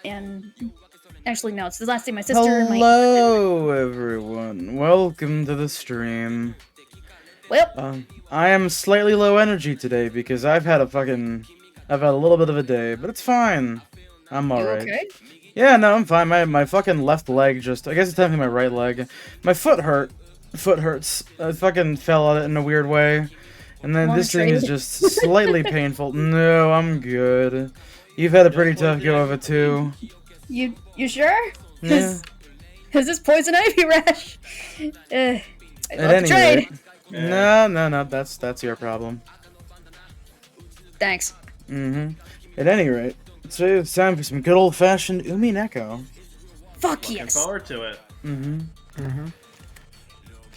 and actually, no, it's the last day my sister and my Hello, everyone. Welcome to the stream. well, I am slightly low energy today because I've had a little bit of a day, but it's fine. I'm you alright. okay? Yeah, no, I'm fine. My fucking left leg I guess it's technically my right leg. My foot hurts. I fucking fell on it in a weird way. And then Wanna this thing is trade? just slightly painful. No, I'm good. You've had a pretty tough go of it too. You sure? Yeah. Cause this poison ivy rash. I'd At love to any trade. rate. No, that's your problem. Thanks. At any rate, today it's time for some good old-fashioned Umineko. Fuck Looking yes. forward to it.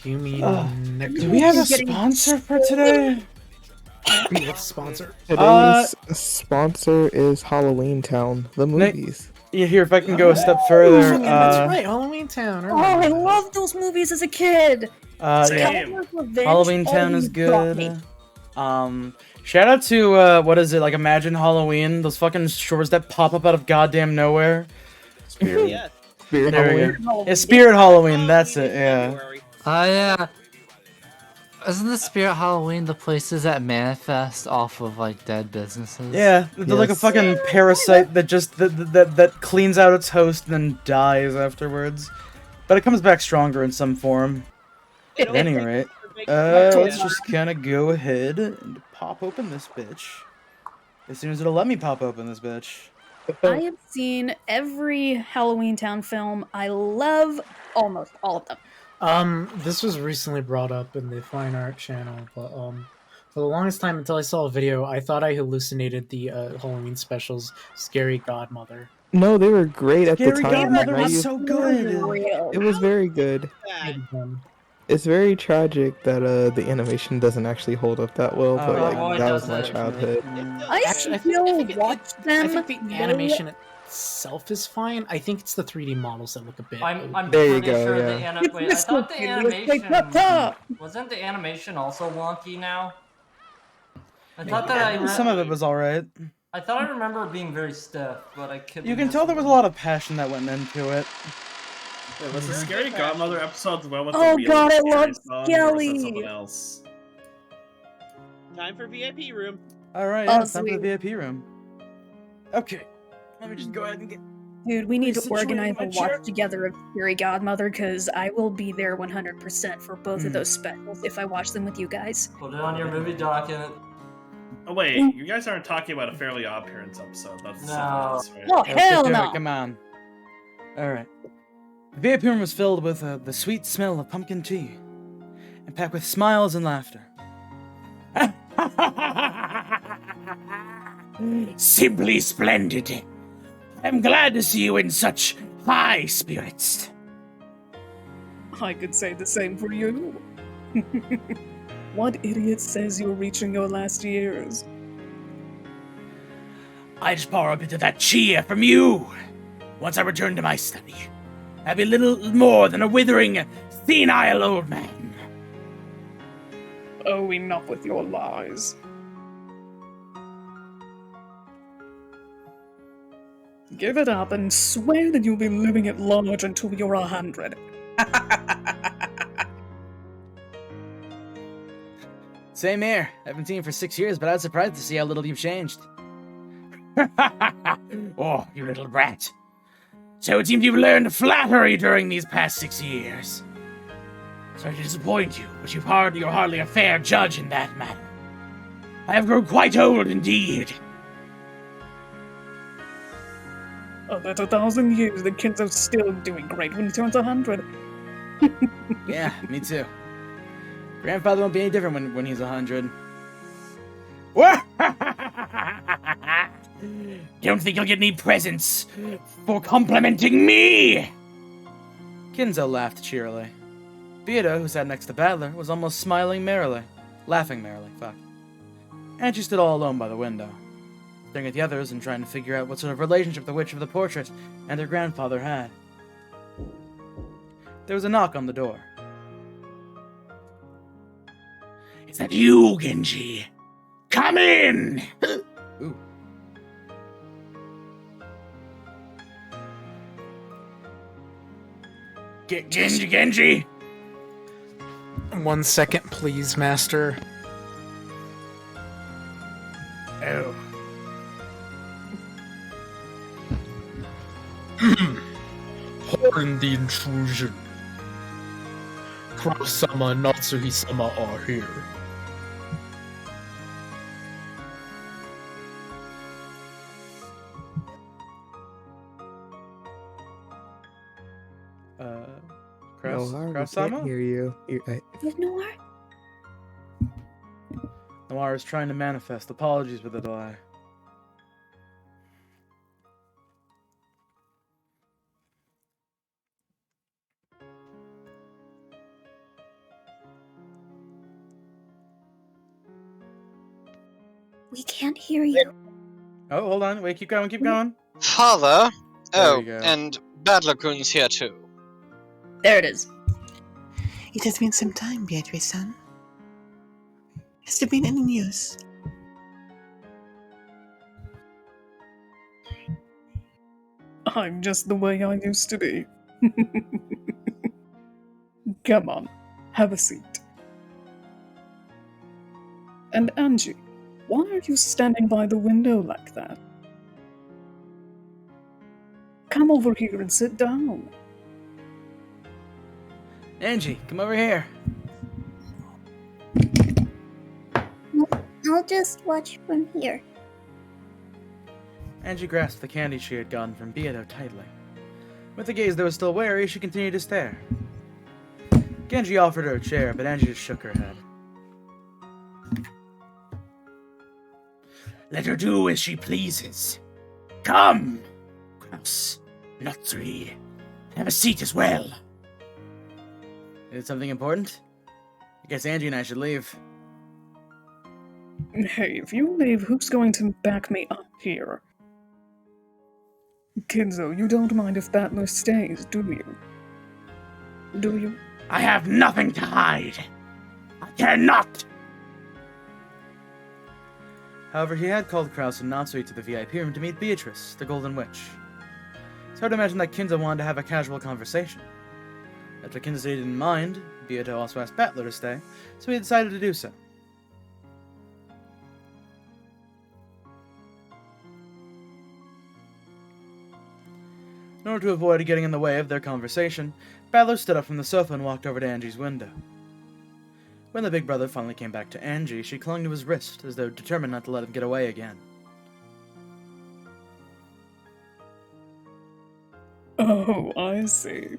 You mean Do we have a sponsor for today? sponsor? Today's sponsor is Halloween Town, the movies. Yeah, here, if I can go a step further. That's right, Halloween Town. Oh, I loved those movies as a kid. Same. Halloween Town is good. Shout out to, what is it, like Imagine Halloween? Those fucking shorts that pop up out of goddamn nowhere. Spirit, Yeah. Spirit There Halloween. we go. Yeah, Spirit Halloween, that's it, yeah. Yeah. Isn't the Spirit Halloween the places that manifest off of like dead businesses? Yeah, they're like a Yes. fucking parasite that just that cleans out its host and then dies afterwards. But it comes back stronger in some form. At any rate, let's just kind of go ahead and pop open this bitch. As soon as it'll let me pop open this bitch. I have seen every Halloween Town film. I love almost all of them. This was recently brought up in the Fine Art channel, but for the longest time until I saw a video, I thought I hallucinated the Halloween specials Scary Godmother. No, they were great at the Scary time. Godmother Now was you- so good. It was very good. Um, It's very tragic that the animation doesn't actually hold up that well, but Oh, like boy, that was does my it. childhood. I Actually, still I think watch I them. think the animation itself is fine. I think it's the 3D models that look a bit. I'm There you pretty go, sure the yeah. Wait, I thought the animation wasn't the animation also wonky now? I thought that Some of it was alright. I thought I remember it being very stiff, but I could. You can tell there was a lot of passion that went into it. Wait, was the Scary Godmother episode the one with Oh the real God, I scary love song, or was Skelly. that someone else? Time for VIP room. Alright, Oh, yeah, it's time for the sweet. VIP room. Okay. Let me just go ahead and get... Dude, we need to Situated organize my a chair. watch together of Scary Godmother, because I will be there 100% for both of those specials if I watch them with you guys. Put it on your movie docket. Oh wait, you guys aren't talking about a Fairly Odd Parents episode. That's No. something else, right? Oh, Let's get hell to it, no! come on. Alright. The VIP room was filled with the sweet smell of pumpkin tea, and packed with smiles and laughter. Simply splendid. I'm glad to see you in such high spirits. I could say the same for you. What idiot says you're reaching your last years? I just borrow a bit of that cheer from you. Once I return to my study, I'll be little more than a withering, senile old man. Oh, enough with your lies. Give it up and swear that you'll be living at large until you're 100. Same here. I haven't seen you for 6 years, but I was surprised to see how little you've changed. Oh, you little brat. So it seems you've learned flattery during these past 6 years. Sorry to disappoint you, but you're hardly a fair judge in that matter. I have grown quite old indeed. Oh, that's 1,000 years. The kids are still doing great when he turns 100. Yeah, me too. Grandfather won't be any different when he's 100. Don't think you'll get any presents for complimenting me! Kinzo laughed cheerily. Theodore, who sat next to Badler, was almost smiling merrily. Laughing merrily, fuck. And she stood all alone by the window, staring at the others and trying to figure out what sort of relationship the witch of the portrait and her grandfather had. There was a knock on the door. Is that you, Genji? Come in! Ooh. Genji! 1 second, please, master. Oh. Pardon the intrusion. Cross-sama and Natsuhi-sama are here. Noir, we Cross-sama? can't hear you. There's Noir? Noir is trying to manifest. Apologies for the delay. We can't hear you. Oh, hold on. Wait, keep going, keep going. Father? There Oh, we go. and Badler-kun's here too. There it is. It has been some time, Beatrice-san. Has there been any news? I'm just the way I used to be. Come on, have a seat. And Angie, why are you standing by the window like that? Come over here and sit down. Angie, come over here. I'll just watch from here. Angie grasped the candy she had gotten from Beato tightly. With a gaze that was still wary, she continued to stare. Genji offered her a chair, but Angie just shook her head. Let her do as she pleases. Come! Kraus, Natsuri, have a seat as well. Is it something important? I guess Angie and I should leave. Hey, if you leave, who's going to back me up here? Kinzo, you don't mind if Battler stays, do you? Do you? I have nothing to hide. I cannot! However, he had called Kraus and Natsui to the VIP room to meet Beatrice, the Golden Witch. It's hard to imagine that Kinzo wanted to have a casual conversation. After Kinzo didn't mind, Beato also asked Battler to stay, so he decided to do so. In order to avoid getting in the way of their conversation, Battler stood up from the sofa and walked over to Angie's window. When the big brother finally came back to Angie, she clung to his wrist, as though determined not to let him get away again. Oh, I see.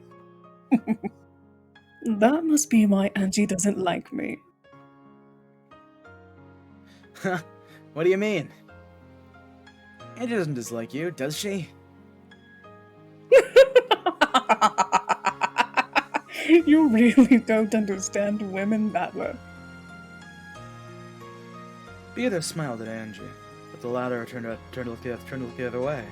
That must be why Angie doesn't like me. What do you mean? Angie doesn't dislike you, does she? You really don't understand women, Battler. Beato smiled at Angie, but the latter turned to look the other way.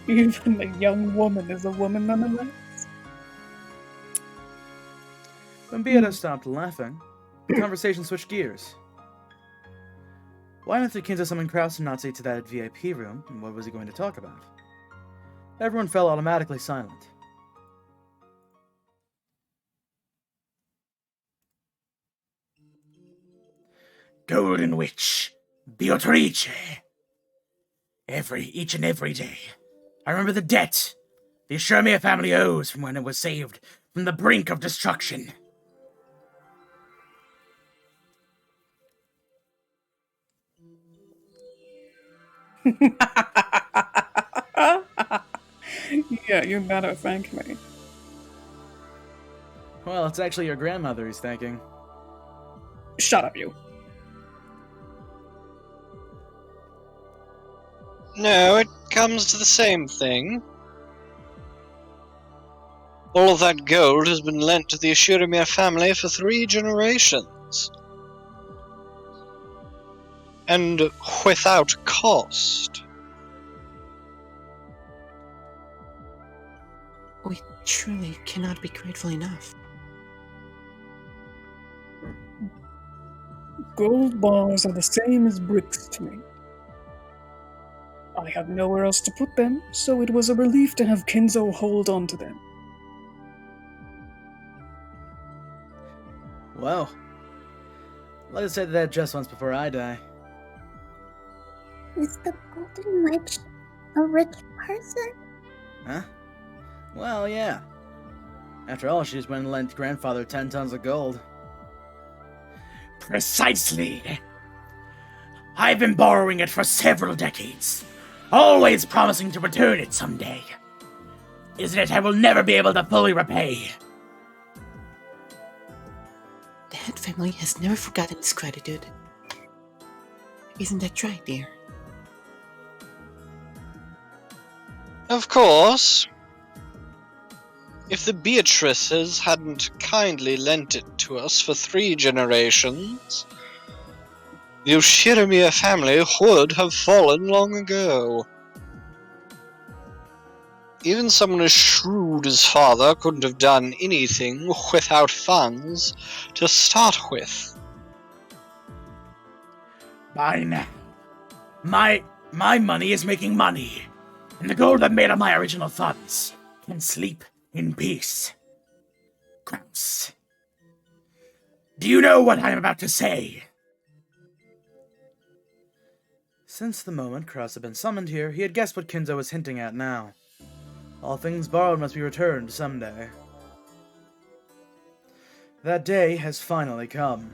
Even a young woman is a woman nonetheless. When Beato stopped laughing, the conversation switched gears. Why not did Kinzo summon Kraus and Nazi to that VIP room, and what was he going to talk about? Everyone fell automatically silent. Golden Witch, Beatrice. Each and every day. I remember the debt the Ashurmia family owes from when it was saved from the brink of destruction. Yeah, you better thank me. Well, it's actually your grandmother he's thanking. Shut up, you. No, it comes to the same thing. All of that gold has been lent to the Ashurmia family for 3 generations. And without cost. We truly cannot be grateful enough. Gold bars are the same as bricks to me. I had nowhere else to put them, so it was a relief to have Kinzo hold on to them. Well, let us say that just once before I die. Is the Golden Witch a rich person? Huh? Well, yeah. After all, she just went and lent grandfather 10 tons of gold. Precisely. I've been borrowing it for several decades, always promising to return it someday. Isn't it I will never be able to fully repay? The head family has never forgotten its gratitude. Isn't that right, dear? Of course. If the Beatrices hadn't kindly lent it to us for 3 generations, the Ushiromir family would have fallen long ago. Even someone as shrewd as father couldn't have done anything without funds to start with. By now, my money is making money, and the gold I've made on my original funds can sleep in peace. Kraus, do you know what I am about to say? Since the moment Kraus had been summoned here, he had guessed what Kinzo was hinting at now. All things borrowed must be returned someday. That day has finally come.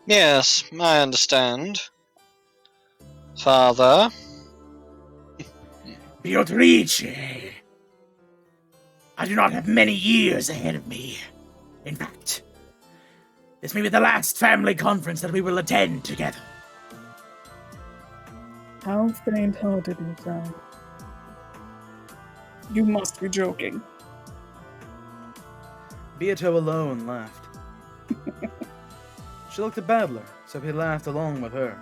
Yes, I understand. Father? Beatrice, I do not have many years ahead of me. In fact, this may be the last family conference that we will attend together. How faint-hearted you sound. You must be joking. Beato alone laughed. She looked at Badler, so he laughed along with her,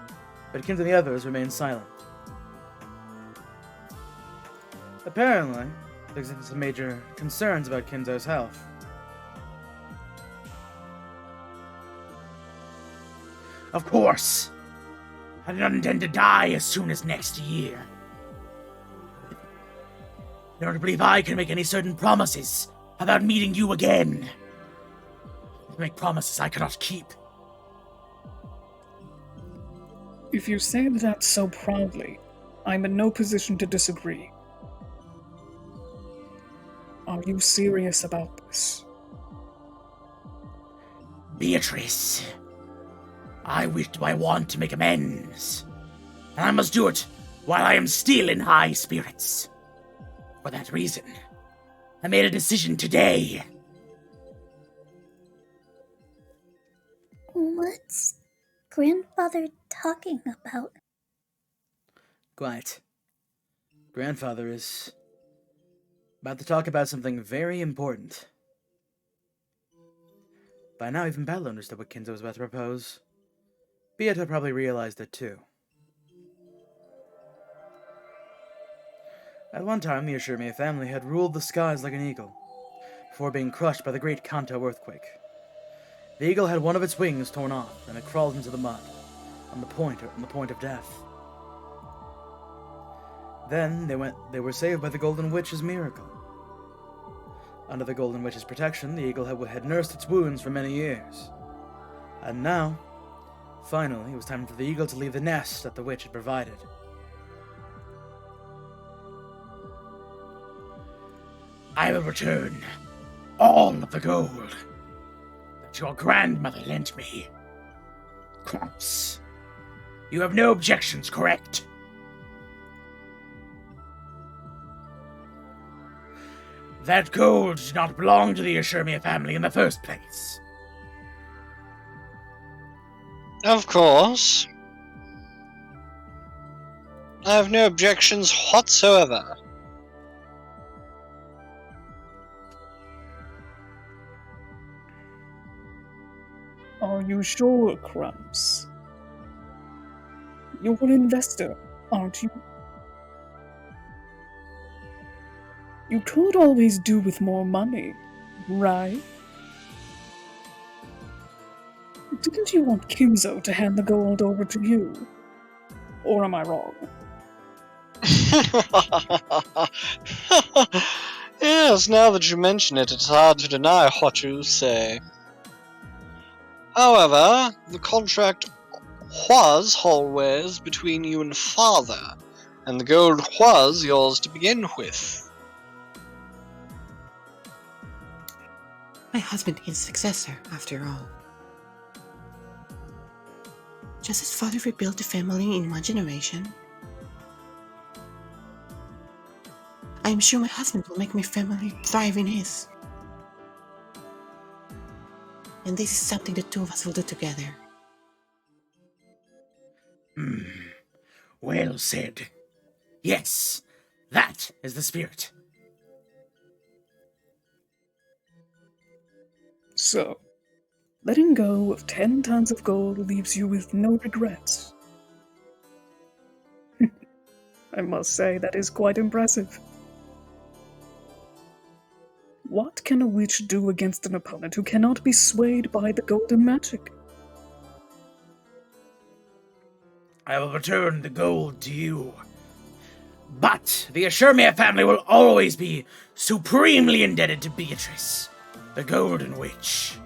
but Kinzo and the others remained silent. Apparently, there existed some major concerns about Kinzo's health. Of course, I do not intend to die as soon as next year. I don't believe I can make any certain promises about meeting you again. I make promises I cannot keep. If you say that so proudly, I'm in no position to disagree. Are you serious about this? Beatrice, I want to make amends, and I must do it while I am still in high spirits. For that reason, I made a decision today. What's grandfather talking about? Quiet. Grandfather is about to talk about something very important. By now, even Battle understood what Kinzo was about to propose. Beato probably realized it too. At one time, the Ushiromir family had ruled the skies like an eagle, before being crushed by the great Kanto earthquake. The eagle had one of its wings torn off, and it crawled into the mud, on the point of death. Then they were saved by the Golden Witch's miracle. Under the Golden Witch's protection, the eagle had nursed its wounds for many years. And now, finally, it was time for the eagle to leave the nest that the witch had provided. I will return all of the gold that your grandmother lent me. Kraus, you have no objections, correct? That gold did not belong to the Ushiromir family in the first place. Of course. I have no objections whatsoever. Are you sure, Crumbs? You're an investor, aren't you? You could always do with more money, right? Didn't you want Kinzo to hand the gold over to you? Or am I wrong? Yes, now that you mention it, it's hard to deny what you say. However, the contract was always between you and father, and the gold was yours to begin with. My husband is successor, after all. Just as father rebuilt the family in one generation, I am sure my husband will make my family thrive in his. And this is something the two of us will do together. Well said. Yes, that is the spirit. So, letting go of 10 tons of gold leaves you with no regrets. I must say, that is quite impressive. What can a witch do against an opponent who cannot be swayed by the golden magic? I will return the gold to you. But the Ashurmere family will always be supremely indebted to Beatrice, the Golden Witch.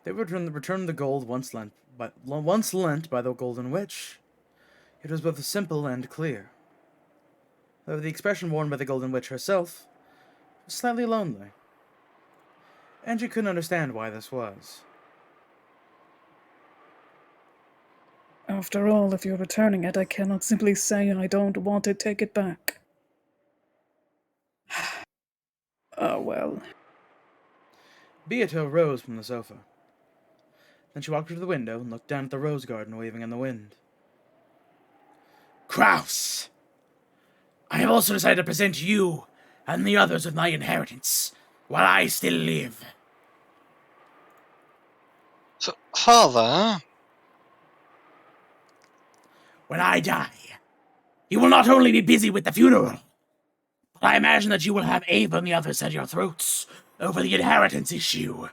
They returned the gold once lent by the Golden Witch. It was both simple and clear. Though the expression worn by the Golden Witch herself was slightly lonely. And she couldn't understand why this was. After all, if you're returning it, I cannot simply say I don't want to take it back. Oh well. Beato rose from the sofa. Then she walked to the window and looked down at the rose garden waving in the wind. Kraus! I have also decided to present you and the others with my inheritance, while I still live. So, father? When I die, you will not only be busy with the funeral, but I imagine that you will have Ava and the others at your throats over the inheritance issue.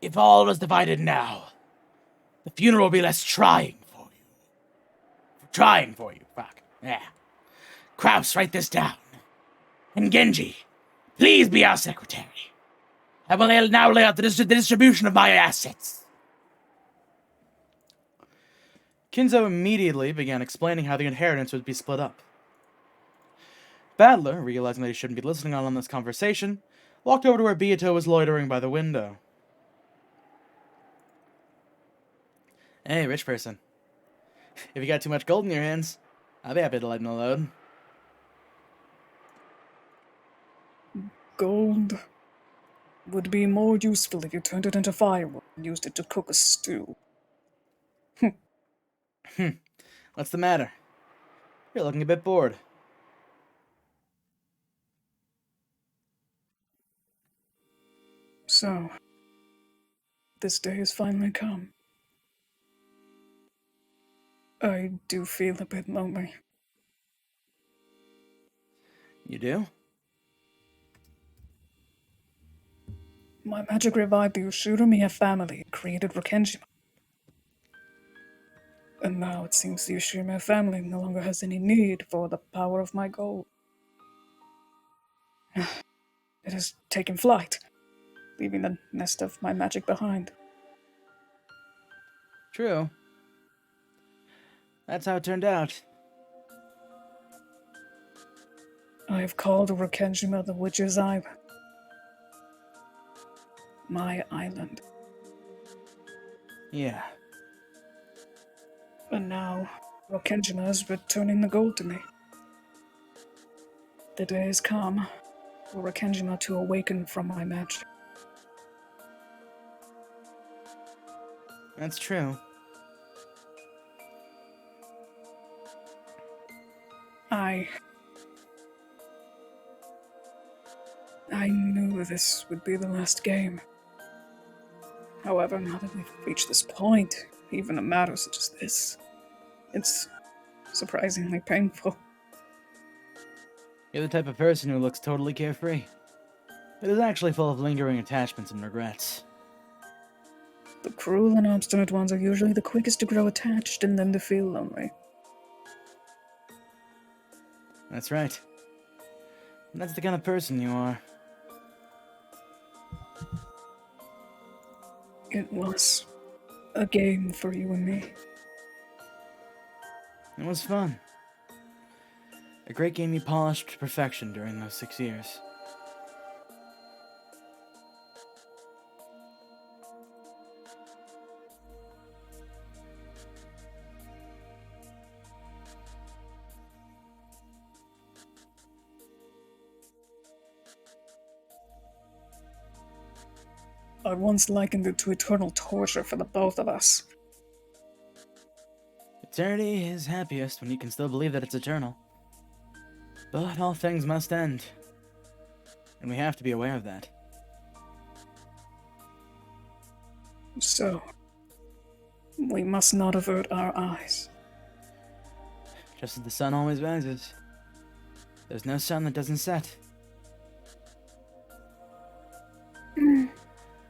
If all is divided now, the funeral will be less trying for you. Fuck. Yeah. Kraus, write this down. And Genji, please be our secretary. I will now lay out the distribution of my assets. Kinzo immediately began explaining how the inheritance would be split up. Badler, realizing that he shouldn't be listening on this conversation, walked over to where Beato was loitering by the window. Hey, rich person. If you got too much gold in your hands, I'll be happy to lighten the load. Gold would be more useful if you turned it into firewood and used it to cook a stew. What's the matter? You're looking a bit bored. So, this day has finally come. I do feel a bit lonely. You do? My magic revived the Ushuramiya family and created Rokenjima. And now it seems the Ushuramiya family no longer has any need for the power of my gold. It has taken flight, leaving the nest of my magic behind. True. That's how it turned out. I have called Rokenjima the Witch's Island. My island. Yeah. And now, Rokenjima is returning the gold to me. The day has come for Rokenjima to awaken from my magic. That's true. I knew this would be the last game. However, now that we've reached this point, even a matter such as this, it's surprisingly painful. You're the type of person who looks totally carefree, but is actually full of lingering attachments and regrets. The cruel and obstinate ones are usually the quickest to grow attached and then to feel lonely. That's right. And that's the kind of person you are. It was a game for you and me. It was fun. A great game you polished to perfection during those 6 years. I once likened it to eternal torture for the both of us. Eternity is happiest when you can still believe that it's eternal. But all things must end. And we have to be aware of that. So, we must not avert our eyes. Just as the sun always rises, there's no sun that doesn't set.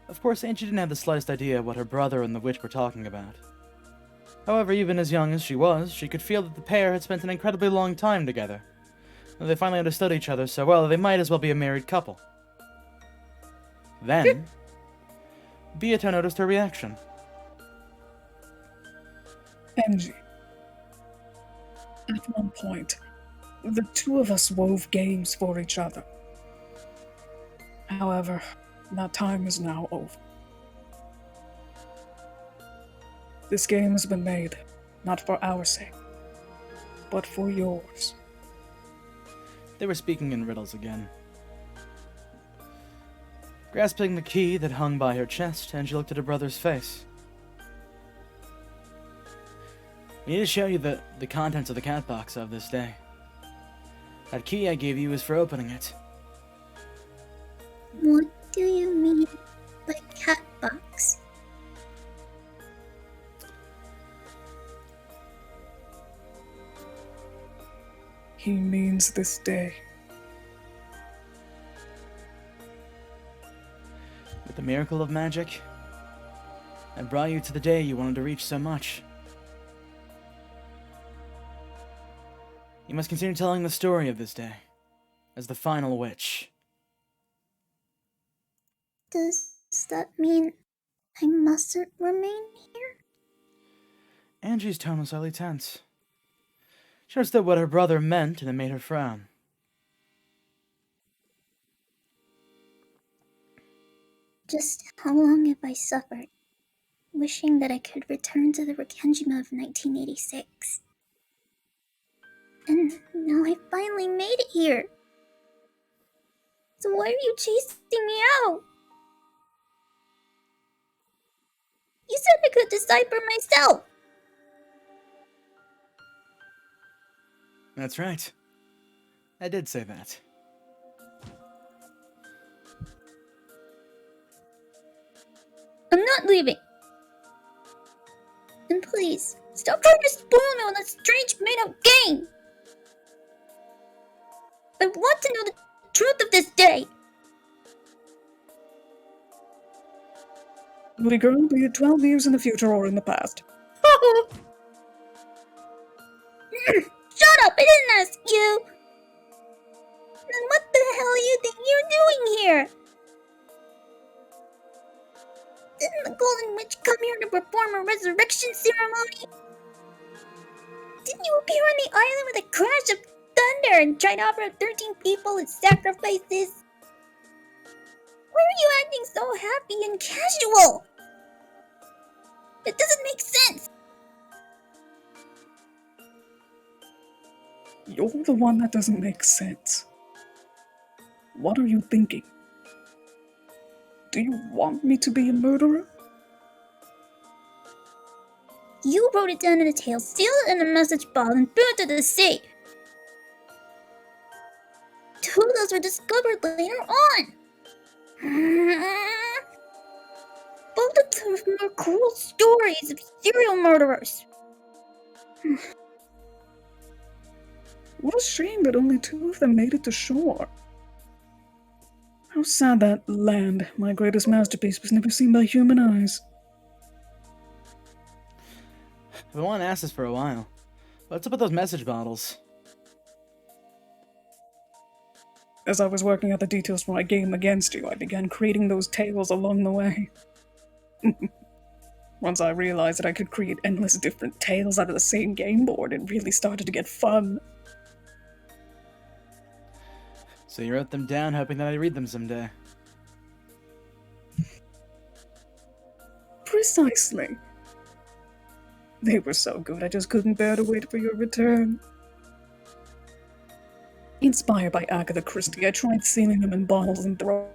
Of course, Angie didn't have the slightest idea what her brother and the witch were talking about. However, even as young as she was, she could feel that the pair had spent an incredibly long time together. And they finally understood each other so well that they might as well be a married couple. Then, Beato noticed her reaction. Angie. At one point, the two of us wove games for each other. However, that time is now over. This game has been made, not for our sake, but for yours. They were speaking in riddles again. Grasping the key that hung by her chest, Angie looked at her brother's face. I need to show you the contents of the cat box of this day. That key I gave you is for opening it. What do you mean by cat box? He means this day. With the miracle of magic, I brought you to the day you wanted to reach so much. You must continue telling the story of this day, as the final witch. Does that mean I mustn't remain here? Angie's tone was slightly tense. She understood what her brother meant, and it made her frown. Just how long have I suffered, wishing that I could return to the Rekenjima of 1986? And now I finally made it here. So why are you chasing me out? You said I could decide for myself. That's right. I did say that. I'm not leaving. And please, stop trying to spoil me on that strange made-up game. I want to know the truth of this day. Little girl, be it 12 years in the future or in the past. Shut up! I didn't ask you! Then what the hell do you think you're doing here? Didn't the Golden Witch come here to perform a resurrection ceremony? Didn't you appear on the island with a crash of thunder and try to offer 13 people as sacrifices? Why are you acting so happy and casual? It doesn't make sense! You're the one that doesn't make sense. What are you thinking? Do you want me to be a murderer? You wrote it down in a tale, sealed it in a message ball, and threw it to the sea. Two of those were discovered later on. Both of them are cruel stories of serial murderers. What a shame that only 2 of them made it to shore. How sad that land, my greatest masterpiece, was never seen by human eyes. I've been wanting to ask this for a while. What's up with those message bottles? As I was working out the details for my game against you, I began creating those tales along the way. Once I realized that I could create endless different tales out of the same game board, it really started to get fun. So you wrote them down hoping that I'd read them someday. Precisely. They were so good, I just couldn't bear to wait for your return. Inspired by Agatha Christie, I tried sealing them in bottles and throwing.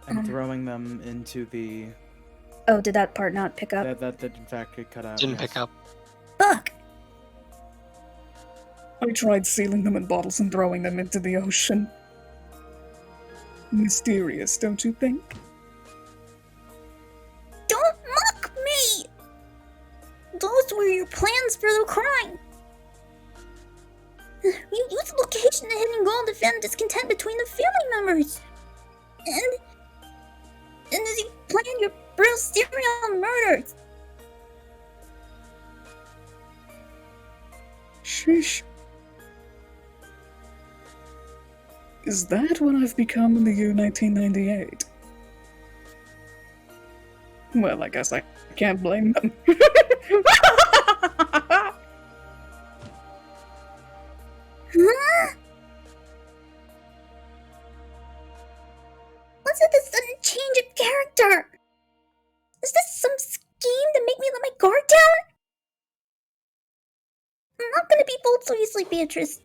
And throwing them into the... Oh, did that part not pick up? That did in fact get cut out. Didn't yes. pick up. Fuck! I tried sealing them in bottles and throwing them into the ocean. Mysterious, don't you think? Don't mock me! Those were your plans for the crime. You used the location to hidden goal to defend discontent between the family members. And as you planned your brutal serial murders. Sheesh. Is that what I've become in the year 1998? Well, I guess I can't blame them. Huh? What's with this sudden change of character? Is this some scheme to make me let my guard down? I'm not gonna be fooled so easily, Beatrice.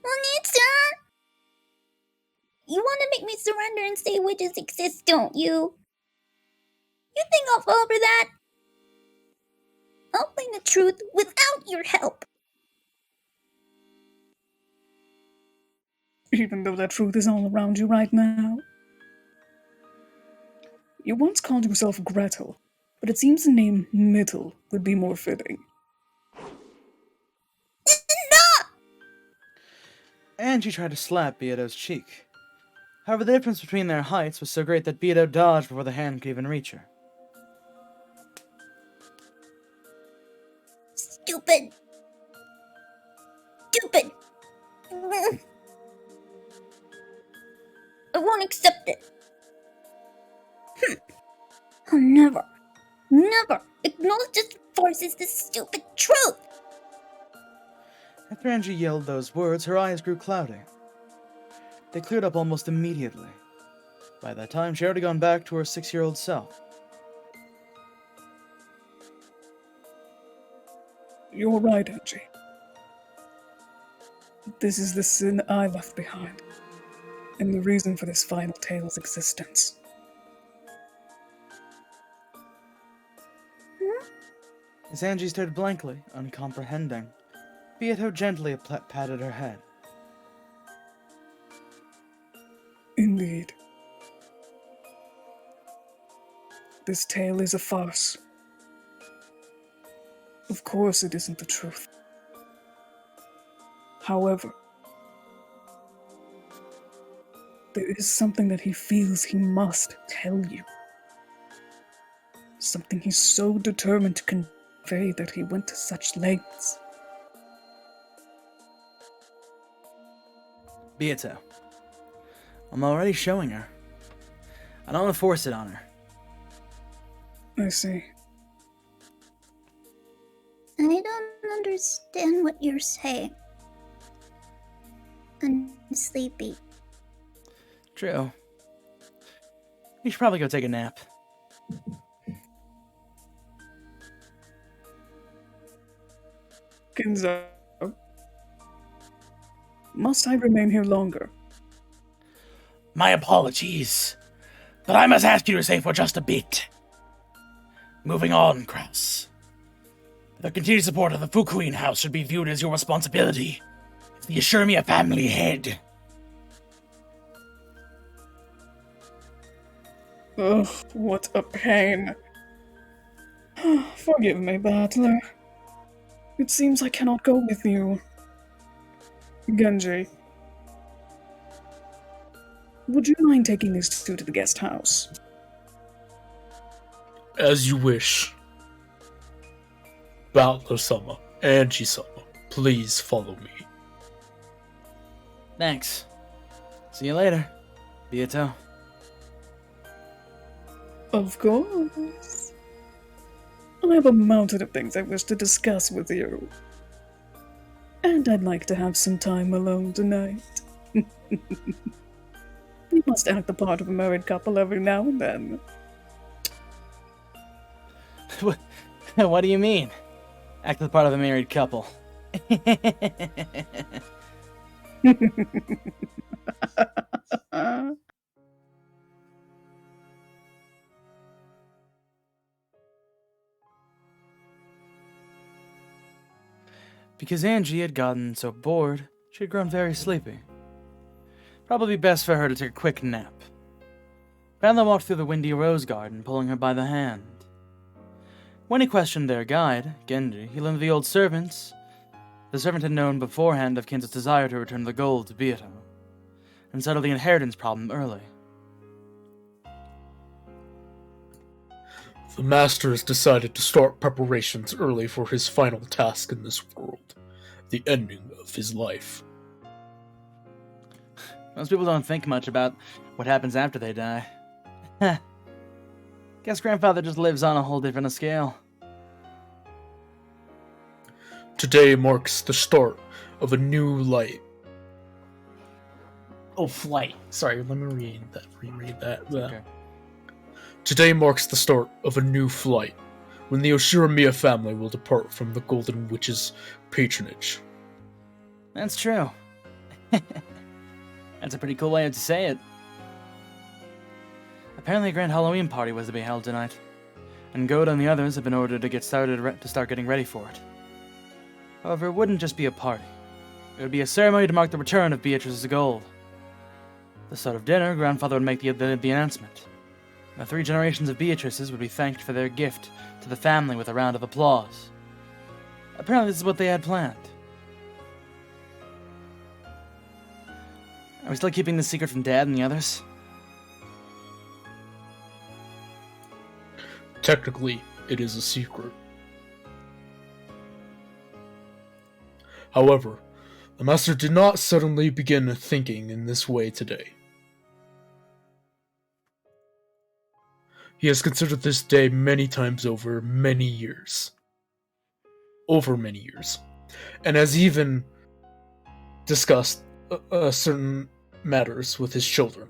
Anita! You want to make me surrender and say witches exist, don't you? You think I'll fall for that? I'll find the truth without your help. Even though that truth is all around you right now. You once called yourself Gretel, but it seems the name Myrtle would be more fitting. And she tried to slap Beato's cheek. However, the difference between their heights was so great that Beato dodged before the hand could even reach her. Stupid. Stupid. I won't accept it. I'll never acknowledge this forces this stupid truth. After Angie yelled those words, her eyes grew cloudy. They cleared up almost immediately. By that time, she had already gone back to her 6-year-old self. You're right, Angie. This is the sin I left behind, and the reason for this final tale's existence. As Angie stared blankly, uncomprehending, Beato gently patted her head. Indeed. This tale is a farce. Of course it isn't the truth. However, there is something that he feels he must tell you. Something he's so determined to convey that he went to such lengths. Beato, I'm already showing her. I don't want to force it on her. I see. I don't understand what you're saying. I'm sleepy. True. You should probably go take a nap. Ginzo, must I remain here longer? My apologies, but I must ask you to stay for just a bit. Moving on, Kraus. The continued support of the Fukuin house should be viewed as your responsibility. If you assure me a family head, Ugh, what a pain. Forgive me, Battler. It seems I cannot go with you. Genji, would you mind taking these two to the guest house? As you wish. Battler-sama, Angie-sama, please follow me. Thanks. See you later, Bieto. Of course. I have a mountain of things I wish to discuss with you. And I'd like to have some time alone tonight. We must act the part of a married couple every now and then. What do you mean? Act the part of a married couple. Because Angie had gotten so bored, she had grown very sleepy. Probably best for her to take a quick nap. Bandler walked through the windy rose garden, pulling her by the hand. When he questioned their guide, Genji, he learned the old servants. The servant had known beforehand of Kinza's desire to return the gold to Bieto, and settle the inheritance problem early. The master has decided to start preparations early for his final task in this world, the ending of his life. Most people don't think much about what happens after they die. Guess grandfather just lives on a whole different scale. Today marks the start of a new light. Oh, flight. Sorry, let me reread that. Okay. Today marks the start of a new flight, when the Oshiramiya family will depart from the Golden Witch's patronage. That's true. That's a pretty cool way to say it. Apparently a grand Halloween party was to be held tonight, and Goda and the others have been ordered to start getting ready for it. However, it wouldn't just be a party. It would be a ceremony to mark the return of Beatrice's gold. At the start of dinner, grandfather would make the announcement. The 3 generations of Beatrices would be thanked for their gift to the family with a round of applause. Apparently this is what they had planned. Are we still keeping this secret from Dad and the others? Technically, it is a secret. However, the master did not suddenly begin thinking in this way today. He has considered this day many times over many years. And has even discussed certain matters with his children.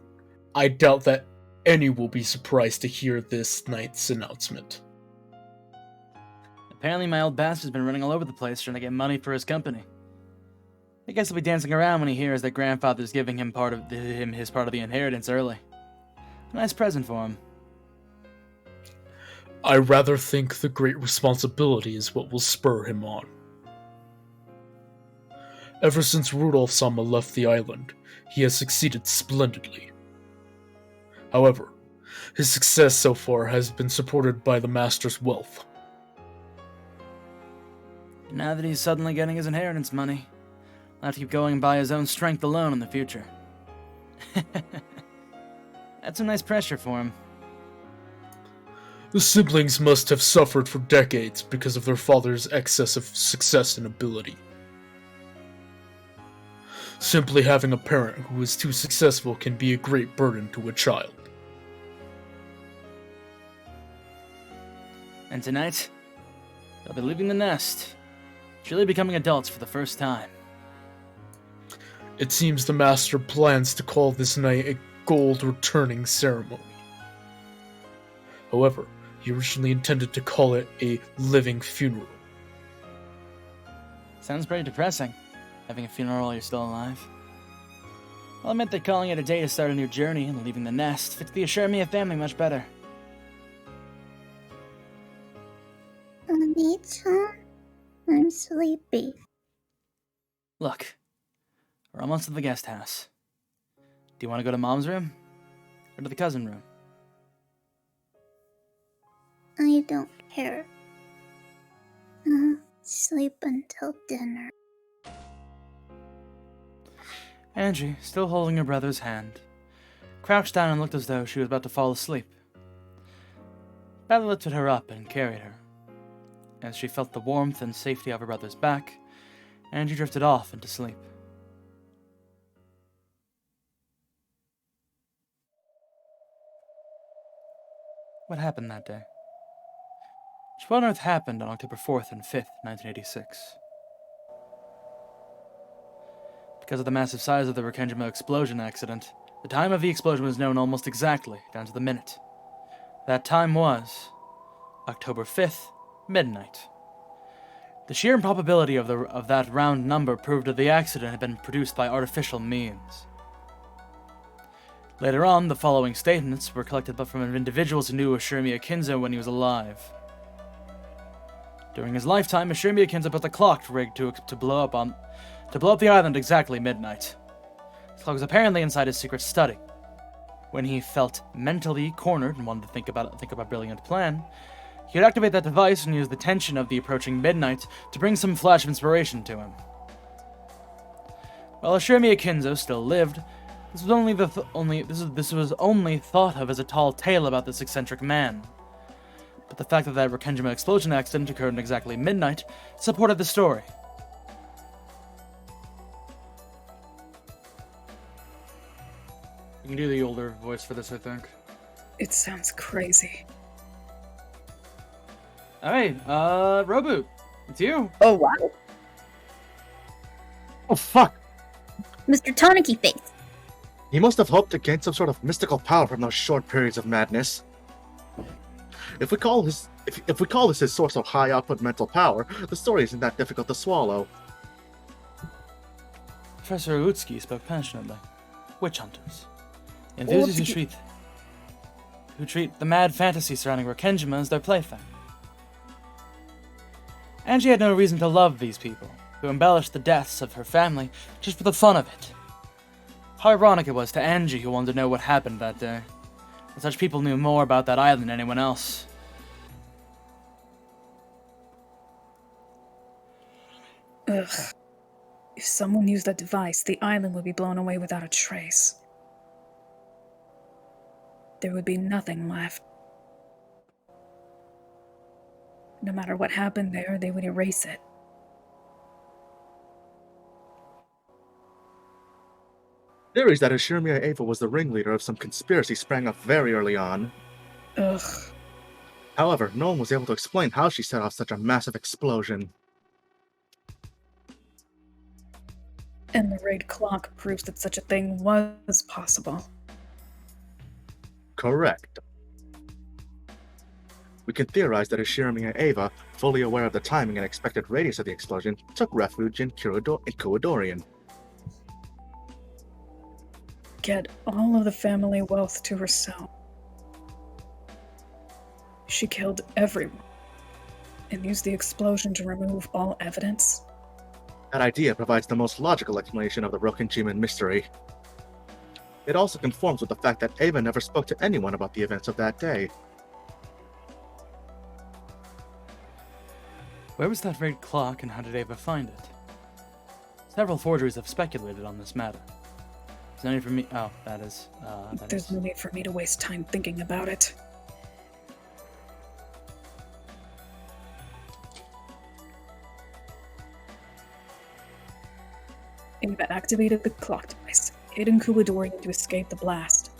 I doubt that any will be surprised to hear this night's announcement. Apparently my old bastard's been running all over the place trying to get money for his company. I guess he'll be dancing around when he hears that grandfather's giving him his part of the inheritance early. A nice present for him. I rather think the great responsibility is what will spur him on. Ever since Rudolph-sama left the island, he has succeeded splendidly. However, his success so far has been supported by the master's wealth. Now that he's suddenly getting his inheritance money, he'll have to keep going by his own strength alone in the future. That's some nice pressure for him. The siblings must have suffered for decades because of their father's excess of success and ability. Simply having a parent who is too successful can be a great burden to a child. And tonight, they'll be leaving the nest, truly becoming adults for the first time. It seems the master plans to call this night a gold returning ceremony. However, he originally intended to call it a living funeral. Sounds pretty depressing, having a funeral while you're still alive. I'll admit that calling it a day to start a new journey and leaving the nest fits the Ashuramiya family much better. Oni-chan, I'm sleepy. Look, we're almost at the guest house. Do you want to go to Mom's room? Or to the cousin room? I don't care. Sleep until dinner. Angie, still holding her brother's hand, crouched down and looked as though she was about to fall asleep. Bella lifted her up and carried her. As she felt the warmth and safety of her brother's back, Angie drifted off into sleep. What happened that day? What on earth happened on October 4th and 5th, 1986? Because of the massive size of the Rokkenjima explosion accident, the time of the explosion was known almost exactly, down to the minute. That time was October 5th, midnight. The sheer improbability of that round number proved that the accident had been produced by artificial means. Later on, the following statements were collected from individuals who knew Ashirmi Akinzo when he was alive. During his lifetime, Ashirmi Akinzo built a clock rigged to blow up the island exactly midnight. The clock was apparently inside his secret study. When he felt mentally cornered and wanted to think about a brilliant plan, he would activate that device and use the tension of the approaching midnight to bring some flash of inspiration to him. While Ashirmi Akinzo still lived, this was only thought of as a tall tale about this eccentric man. But the fact that that Rokkenjima explosion accident occurred at exactly midnight supported the story. You can do the older voice for this, I think. It sounds crazy. Hey, Roboot, it's you. Oh, wow. Oh, fuck! Mr. Tonicky Face. He must have hoped to gain some sort of mystical power from those short periods of madness. If we call this his source of high output mental power, the story isn't that difficult to swallow. Professor Utsuki spoke passionately. Witch hunters. Enthusiasts who treat the mad fantasy surrounding Rokkenjima as their plaything. Angie had no reason to love these people, who embellished the deaths of her family just for the fun of it. How ironic it was to Angie, who wanted to know what happened that day. And such people knew more about that island than anyone else. Ugh. If someone used that device, the island would be blown away without a trace. There would be nothing left. No matter what happened there, they would erase it. Theories that Ashirmi Eva was the ringleader of some conspiracy sprang up very early on. Ugh. However, no one was able to explain how she set off such a massive explosion. And the raid clock proves that such a thing was possible. Correct. We can theorize that Ashirami Eva, fully aware of the timing and expected radius of the explosion, took refuge in Kuadorian. Get all of the family wealth to herself. She killed everyone and used the explosion to remove all evidence. That idea provides the most logical explanation of the Rokkenjima mystery. It also conforms with the fact that Eva never spoke to anyone about the events of that day. Where was that red clock and how did Eva find it? Several forgeries have speculated on this matter. There's no need for me. Oh, There's no need for me to waste time thinking about it. Eva activated the clock device, hidden Kuadorian to escape the blast,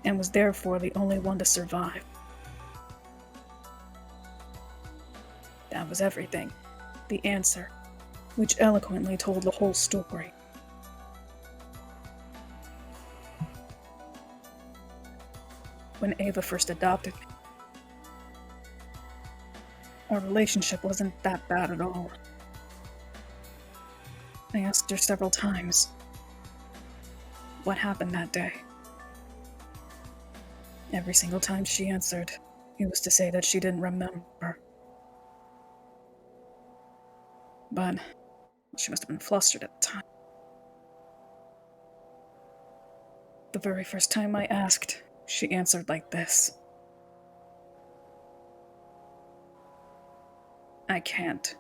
and was therefore the only one to survive. That was everything. The answer, which eloquently told the whole story. When Ava first adopted me, our relationship wasn't that bad at all. I asked her several times what happened that day. Every single time she answered, it was to say that she didn't remember. But she must have been flustered at the time. The very first time I asked, She answered like this. I can't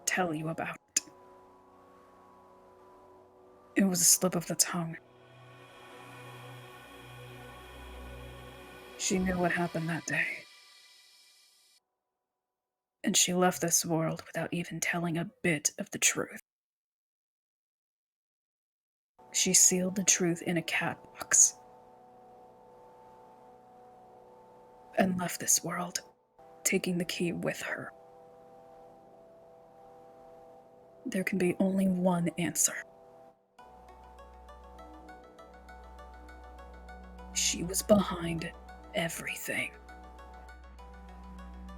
tell you about it. It was a slip of the tongue. She knew what happened that day. And she left this world without even telling a bit of the truth. She sealed the truth in a cat box and left this world, taking the key with her. There can be only one answer. She was behind everything.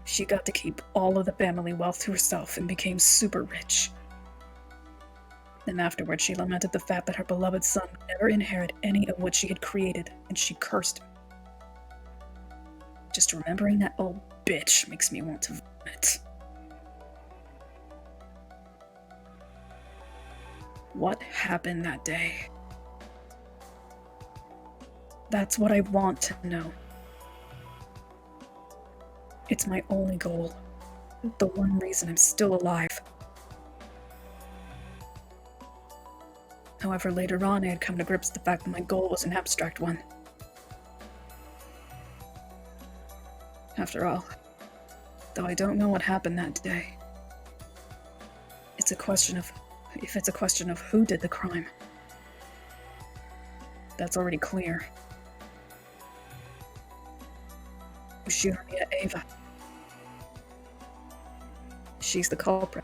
She got to keep all of the family wealth to herself and became super rich. And afterwards, she lamented the fact that her beloved son would never inherit any of what she had created, and she cursed him. Just remembering that old bitch makes me want to vomit. What happened that day? That's what I want to know. It's my only goal. The one reason I'm still alive. However, later on, I had come to grips with the fact that my goal was an abstract one. After all, though I don't know what happened that day, it's a question of who did the crime. That's already clear. Ushiramiya Eva. She's the culprit.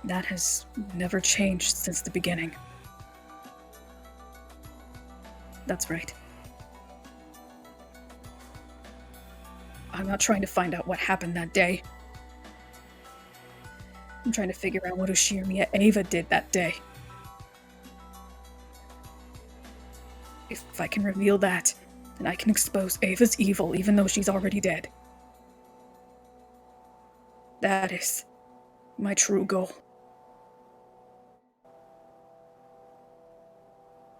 That has never changed since the beginning. That's right. I'm not trying to find out what happened that day. I'm trying to figure out what Ushiramiya Eva did that day. If I can reveal that, then I can expose Ava's evil even though she's already dead. That is my true goal.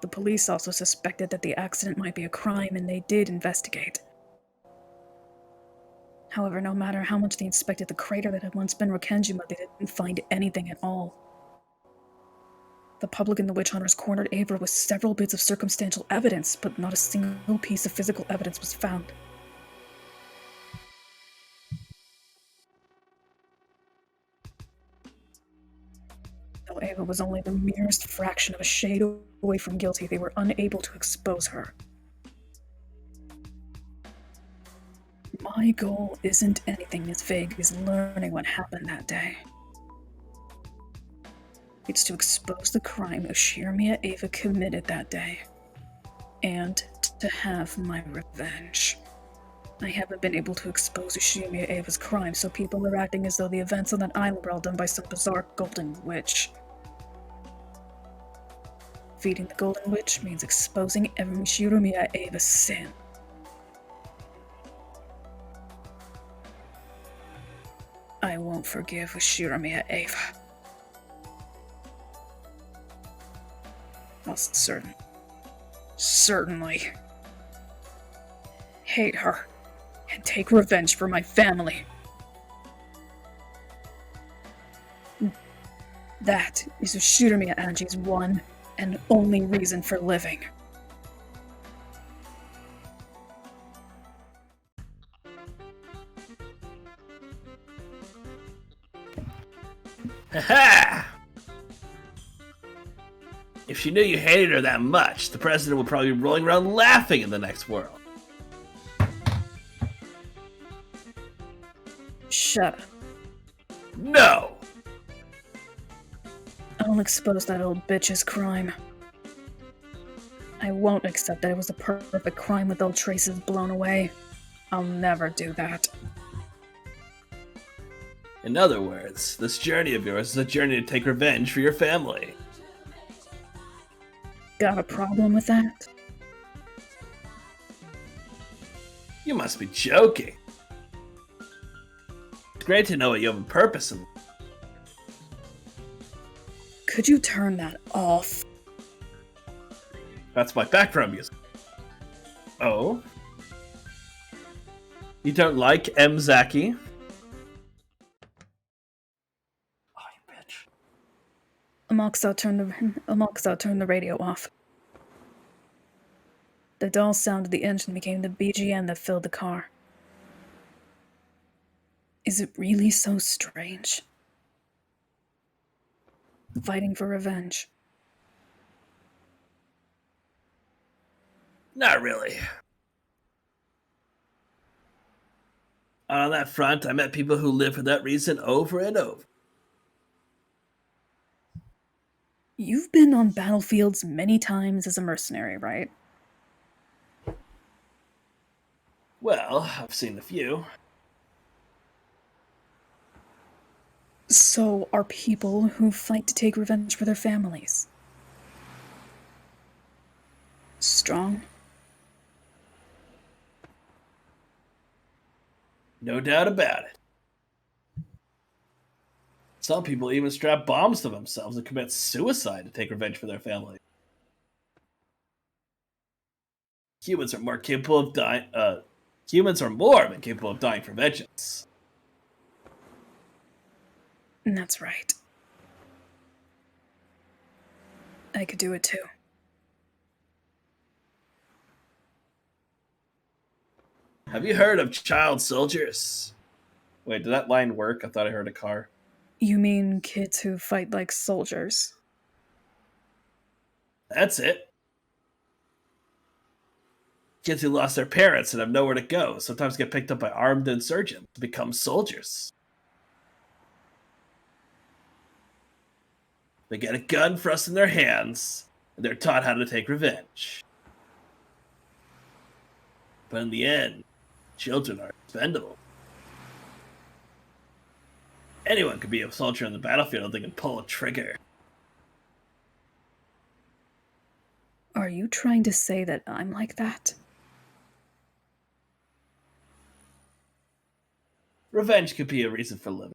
The police also suspected that the accident might be a crime, and they did investigate. However, no matter how much they inspected the crater that had once been Rokenjima, they didn't find anything at all. The public and the witch hunters cornered Ava with several bits of circumstantial evidence, but not a single piece of physical evidence was found. Though Ava was only the merest fraction of a shade away from guilty, they were unable to expose her. My goal isn't anything as vague as learning what happened that day. It's to expose the crime Ushiramiya Eva committed that day, and to have my revenge. I haven't been able to expose Ushiramiya Eva's crime, so people are acting as though the events on that island were all done by some bizarre golden witch. Feeding the golden witch means exposing every Ushiramiya Eva's sin. I won't forgive Ushiramiya Eva. I'll certainly hate her and take revenge for my family. That is Ushiramiya Anji's one and only reason for living. Ha! If she knew you hated her that much, the president would probably be rolling around laughing in the next world. Shut up. No! I'll expose that old bitch's crime. I won't accept that it was a perfect crime with all traces blown away. I'll never do that. In other words, this journey of yours is a journey to take revenge for your family. Got a problem with that? You must be joking. It's great to know that you have a purpose in life. Could you turn that off? That's my background music. Oh? You don't like M. Zaki? Amoxo turned the radio off. The dull sound of the engine became the BGM that filled the car. Is it really so strange? Fighting for revenge. Not really. On that front, I met people who live for that reason over and over. You've been on battlefields many times as a mercenary, right? Well, I've seen a few. So are people who fight to take revenge for their families strong? No doubt about it. Some people even strap bombs to themselves and commit suicide to take revenge for their family. Humans are more capable of dying. Humans are more than capable of dying for vengeance. That's right. I could do it too. Have you heard of child soldiers? Wait, did that line work? I thought I heard a car. You mean kids who fight like soldiers? That's it. Kids who lost their parents and have nowhere to go sometimes get picked up by armed insurgents to become soldiers. They get a gun thrust in their hands, and they're taught how to take revenge. But in the end, children are expendable. Anyone could be a soldier on the battlefield if they can pull a trigger. Are you trying to say that I'm like that? Revenge could be a reason for living.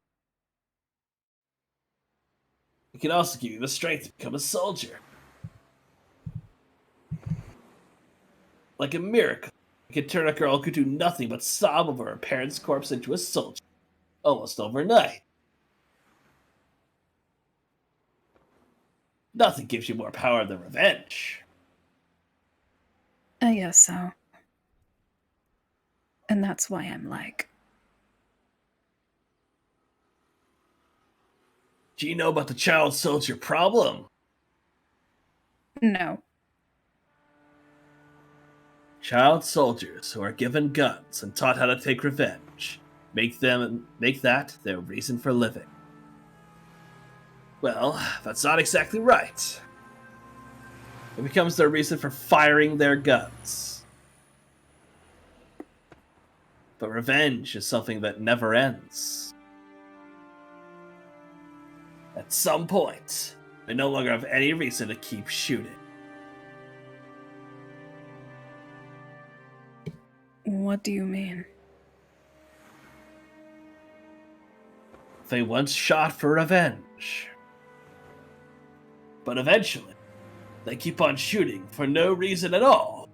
It can also give you the strength to become a soldier. Like a miracle, it can turn a girl who could do nothing but sob over her parents' corpse into a soldier, almost overnight. Nothing gives you more power than revenge. I guess so. And that's why I'm like. Do you know about the child soldier problem? No. Child soldiers who are given guns and taught how to take revenge make that their reason for living. Well, that's not exactly right. It becomes their reason for firing their guns. But revenge is something that never ends. At some point, they no longer have any reason to keep shooting. What do you mean? They once shot for revenge. But eventually, they keep on shooting for no reason at all.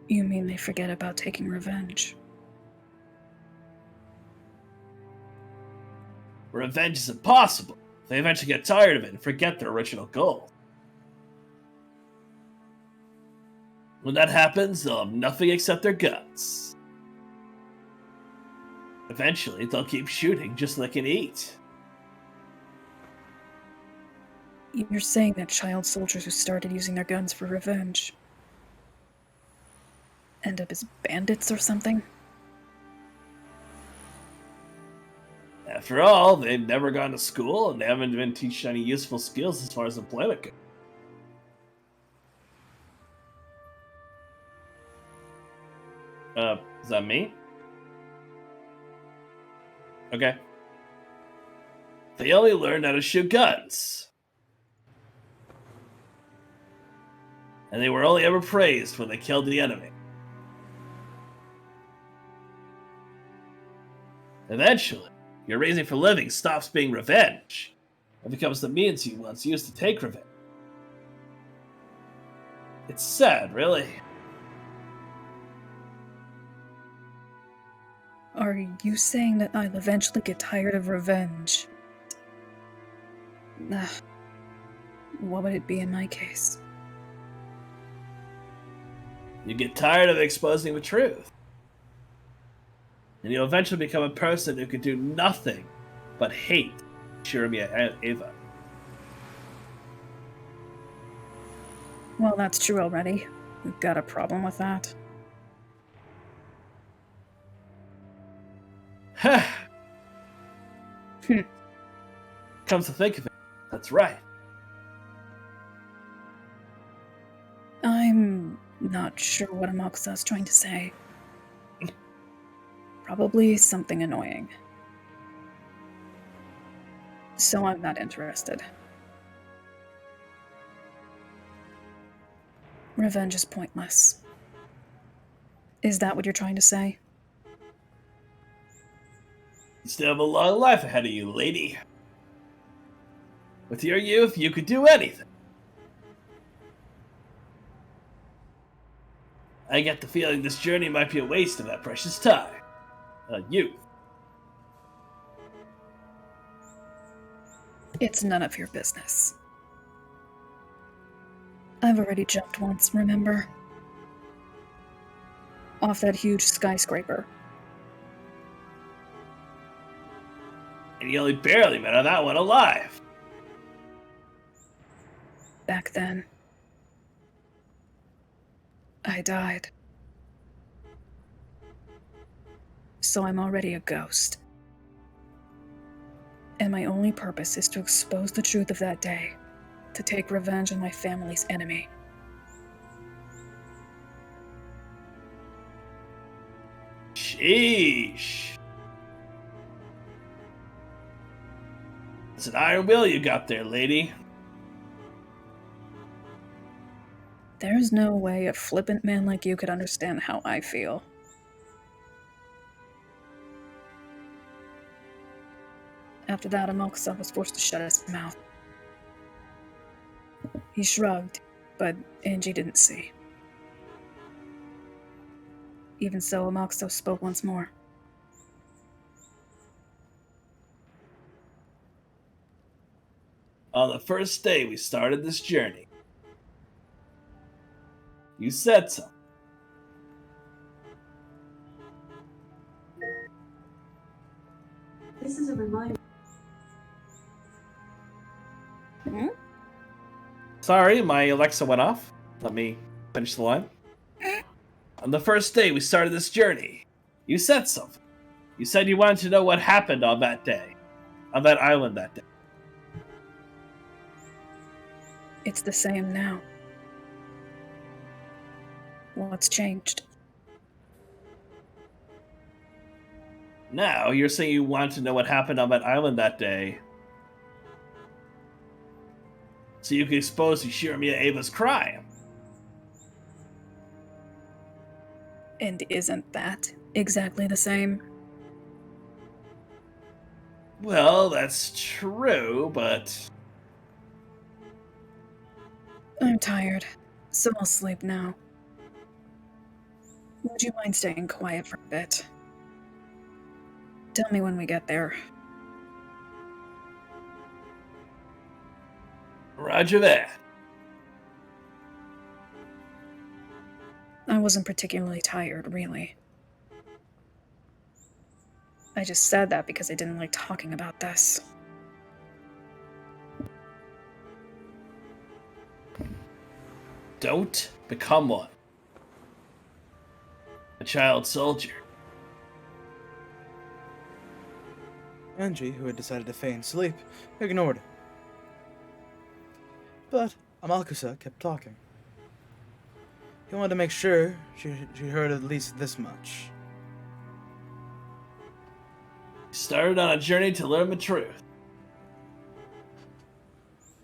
You mean they forget about taking revenge? Revenge is impossible. They eventually get tired of it and forget their original goal. When that happens, they'll have nothing except their guns. Eventually, they'll keep shooting just so they can eat. You're saying that child soldiers who started using their guns for revenge end up as bandits or something? After all, they've never gone to school and they haven't been teached any useful skills as far as employment goes. Is that me? Okay. They only learned how to shoot guns. And they were only ever praised when they killed the enemy. Eventually, your reason for living stops being revenge It becomes the means you once used to take revenge. It's sad, really. Are you saying that I'll eventually get tired of revenge? What would it be in my case? You get tired of exposing the truth. And you'll eventually become a person who can do nothing but hate Shiromiya and Eva. Well, that's true already. We've got a problem with that. Comes to think of it, that's right. I'm not sure what Amakusa's trying to say. Probably something annoying. So I'm not interested. Revenge is pointless. Is that what you're trying to say? You still have a long life ahead of you, lady. With your youth, you could do anything. I get the feeling this journey might be a waste of that precious time. Youth. It's none of your business. I've already jumped once, remember? Off that huge skyscraper. And you only barely made on that one alive. Back then, I died. So I'm already a ghost. And my only purpose is to expose the truth of that day, to take revenge on my family's enemy. Sheesh. It's an iron will you got there, lady. There's no way a flippant man like you could understand how I feel. After that, Amakusa was forced to shut his mouth. He shrugged, but Angie didn't see. Even so, Amakusa spoke once more. On the first day we started this journey, you said so. This is a reminder. Sorry, my Alexa went off. Let me finish the line. On the first day we started this journey, you said something. You said you wanted to know what happened on that day. On that island that day. It's the same now. What's changed? Now, you're saying you wanted to know what happened on that island that day. So you can expose Shiromiya Ava's crime. And isn't that exactly the same? Well, that's true, but... I'm tired, so I'll sleep now. Would you mind staying quiet for a bit? Tell me when we get there. Roger that. I wasn't particularly tired, really. I just said that because I didn't like talking about this. Don't become one. A child soldier. Angie, who had decided to feign sleep, ignored him. But Amakusa kept talking. He wanted to make sure she heard at least this much. He started on a journey to learn the truth.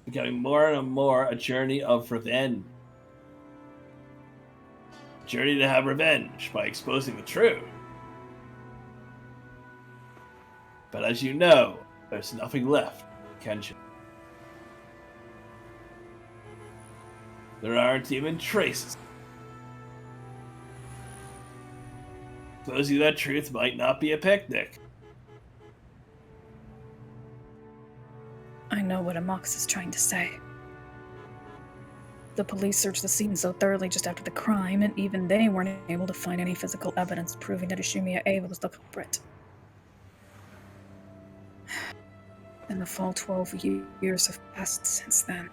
Becoming more and more a journey of revenge. A journey to have revenge by exposing the truth. But as you know, there's nothing left, Kenshin. There aren't even traces. Tells you that truth might not be a picnic. I know what Amox is trying to say. The police searched the scene so thoroughly just after the crime, and even they weren't able to find any physical evidence proving that Ishimiya Eva was the culprit. And the full 12 years have passed since then.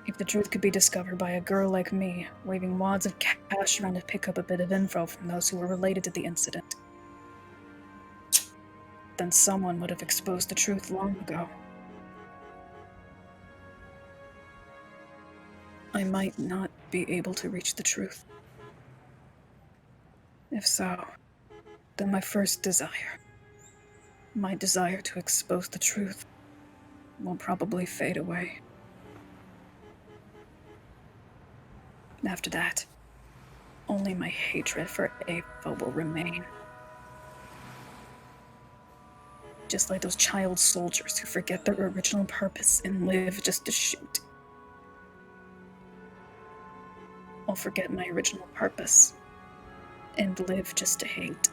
If the truth could be discovered by a girl like me, waving wads of cash around to pick up a bit of info from those who were related to the incident, then someone would have exposed the truth long ago. I might not be able to reach the truth. If so, then my first desire, my desire to expose the truth, will probably fade away. After that, only my hatred for Ava will remain. Just like those child soldiers who forget their original purpose and live just to shoot. I'll forget my original purpose and live just to hate.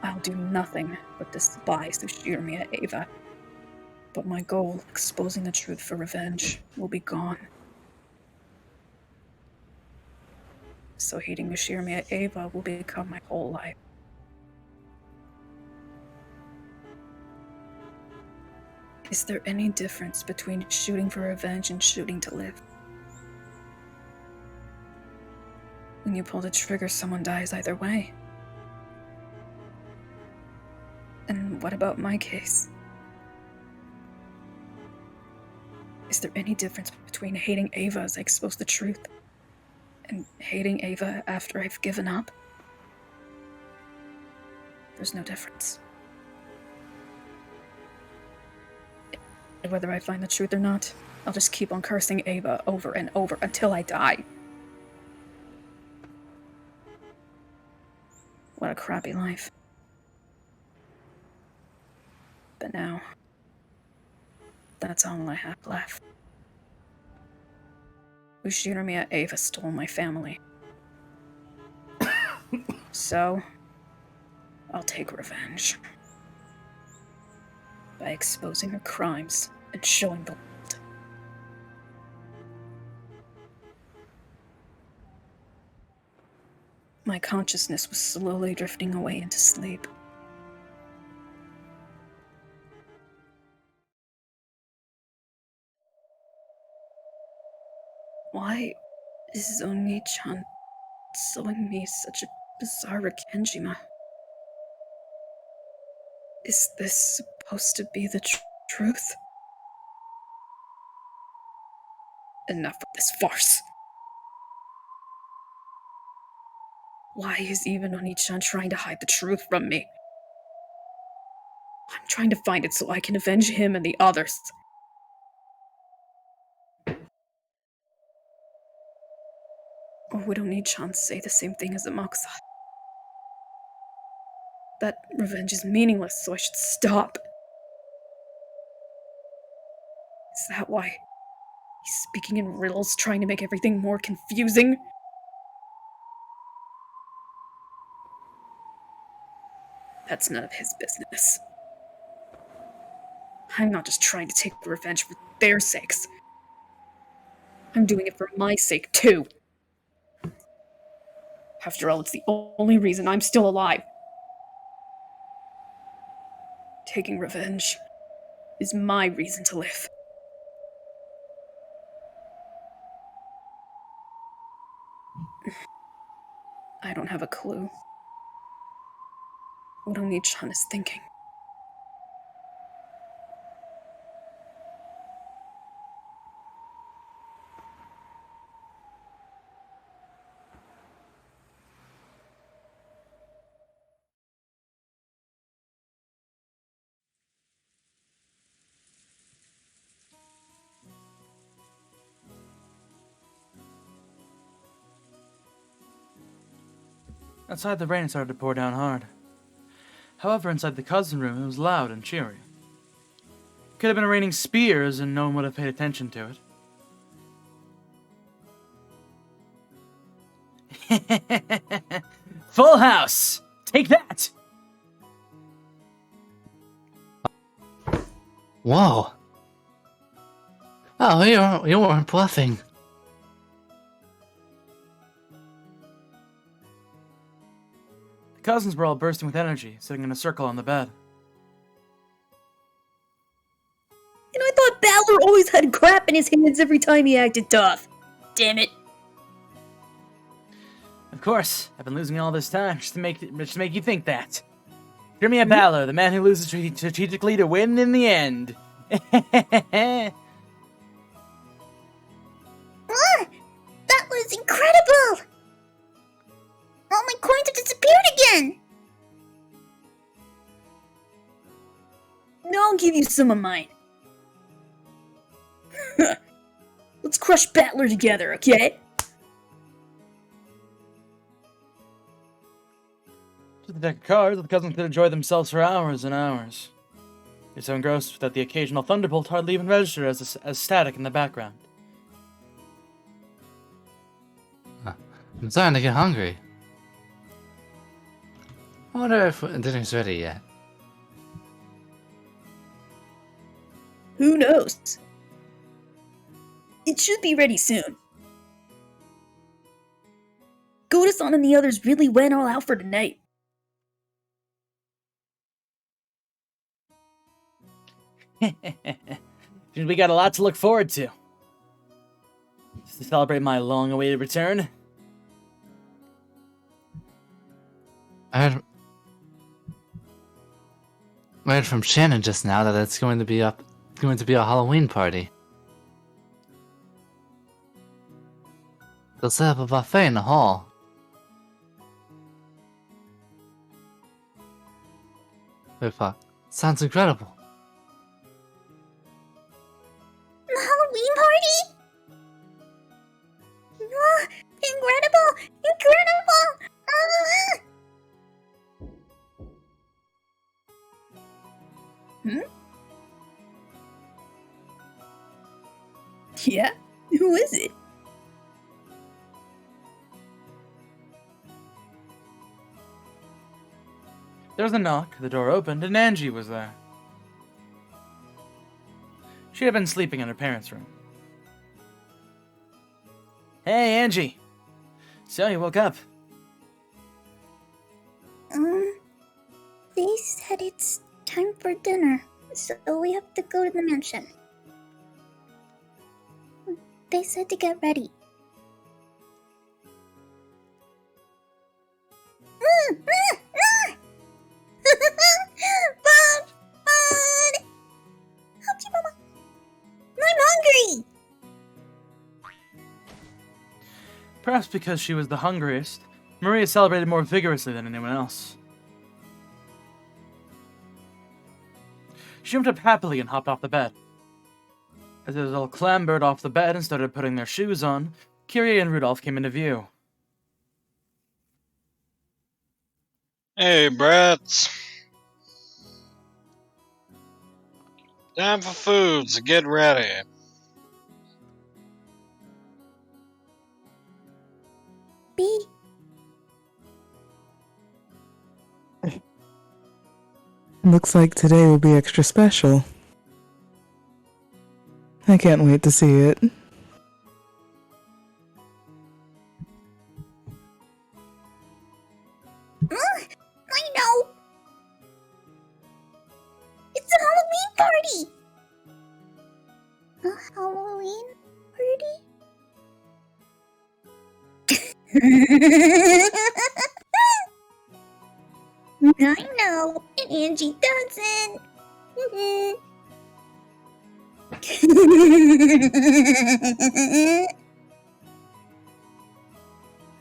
I'll do nothing but despise Ushirimiya Eva. But my goal, exposing the truth for revenge, will be gone. So hating Ushirimiya Eva will become my whole life. Is there any difference between shooting for revenge and shooting to live? When you pull the trigger, someone dies either way. And what about my case? Is there any difference between hating Ava as I expose the truth and hating Ava after I've given up? There's no difference. Whether I find the truth or not, I'll just keep on cursing Ava over and over until I die. What a crappy life. But now, that's all I have left. Ushirimiya Eva stole my family. So, I'll take revenge. By exposing her crimes and showing the world. My consciousness was slowly drifting away into sleep. Why is Oni-chan showing me such a bizarre Kenjima? Is this supposed to be the truth? Enough of this farce. Why is even Oni-chan trying to hide the truth from me? I'm trying to find it so I can avenge him and the others. Or would Oni-chan say the same thing as Amakusa? That revenge is meaningless, so I should stop. Is that why he's speaking in riddles, trying to make everything more confusing? That's none of his business. I'm not just trying to take revenge for their sakes. I'm doing it for my sake, too. After all, it's the only reason I'm still alive. Taking revenge is my reason to live. I don't have a clue what Oni-chan is thinking. Outside, the rain started to pour down hard. However, inside the cousin room, it was loud and cheery. Could have been raining spears and no one would have paid attention to it. Full house! Take that! Whoa. Oh, you weren't bluffing. The cousins were all bursting with energy, sitting in a circle on the bed. And I thought Balor always had crap in his hands every time he acted tough. Damn it. Of course, I've been losing all this time just to make you think that. Hear me a Balor, the man who loses strategically to win in the end. That was incredible! All my coins have disappeared again! No, I'll give you some of mine. Let's crush Battler together, okay? With the deck of cards, the cousins could enjoy themselves for hours and hours. They're so engrossed that the occasional thunderbolt hardly even registered as static in the background. I'm starting to get hungry. I wonder if dinner's ready yet. Who knows? It should be ready soon. Goda-san and the others really went all out for tonight. We got a lot to look forward to. Just to celebrate my long-awaited return. I heard from Shannon just now that it's going to be a Halloween party. They'll set up a buffet in the hall. Wait, fuck. Sounds incredible. The Halloween party? Oh, incredible! Incredible! Ah! Yeah? Who is it? There was a knock, the door opened, and Angie was there. She had been sleeping in her parents' room. Hey, Angie! So, you woke up. They said it's time for dinner, so we have to go to the mansion. They said to get ready. Bud! Bud! Ouchie, mama! I'm hungry! Perhaps because she was the hungriest, Maria celebrated more vigorously than anyone else. She jumped up happily and hopped off the bed. As they all clambered off the bed and started putting their shoes on, Kyrie and Rudolph came into view. Hey, brats. Time for food, so get ready. B. Looks like today will be extra special. I can't wait to see it. I know! It's a Halloween party! A Halloween party? I know, and Angie doesn't.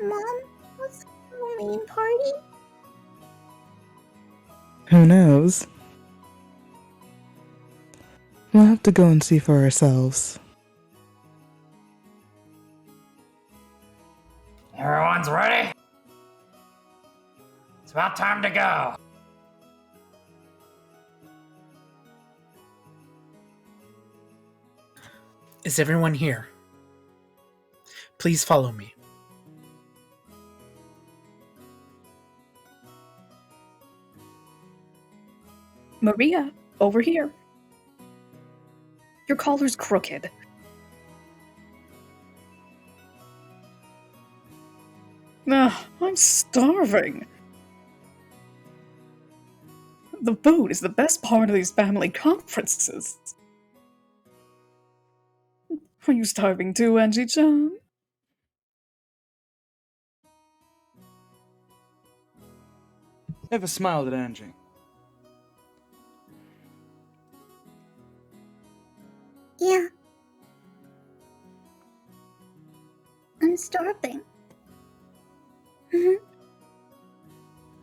Mom, what's a Halloween party? Who knows? We'll have to go and see for ourselves. Everyone's ready? It's about time to go. Is everyone here? Please follow me. Maria, over here. Your collar's crooked. I'm starving. The food is the best part of these family conferences. Are you starving too, Angie-chan? Eva smiled at Angie. Yeah. I'm starving.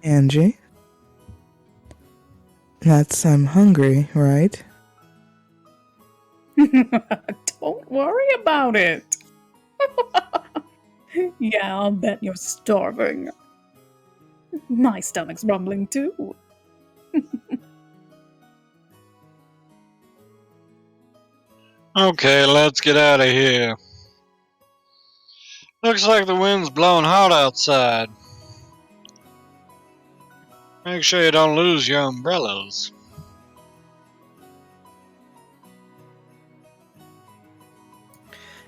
Angie? That's I'm hungry, right? Don't worry about it. Yeah, I'll bet you're starving. My stomach's rumbling too. Okay, let's get out of here. Looks like the wind's blowing hard outside. Make sure you don't lose your umbrellas.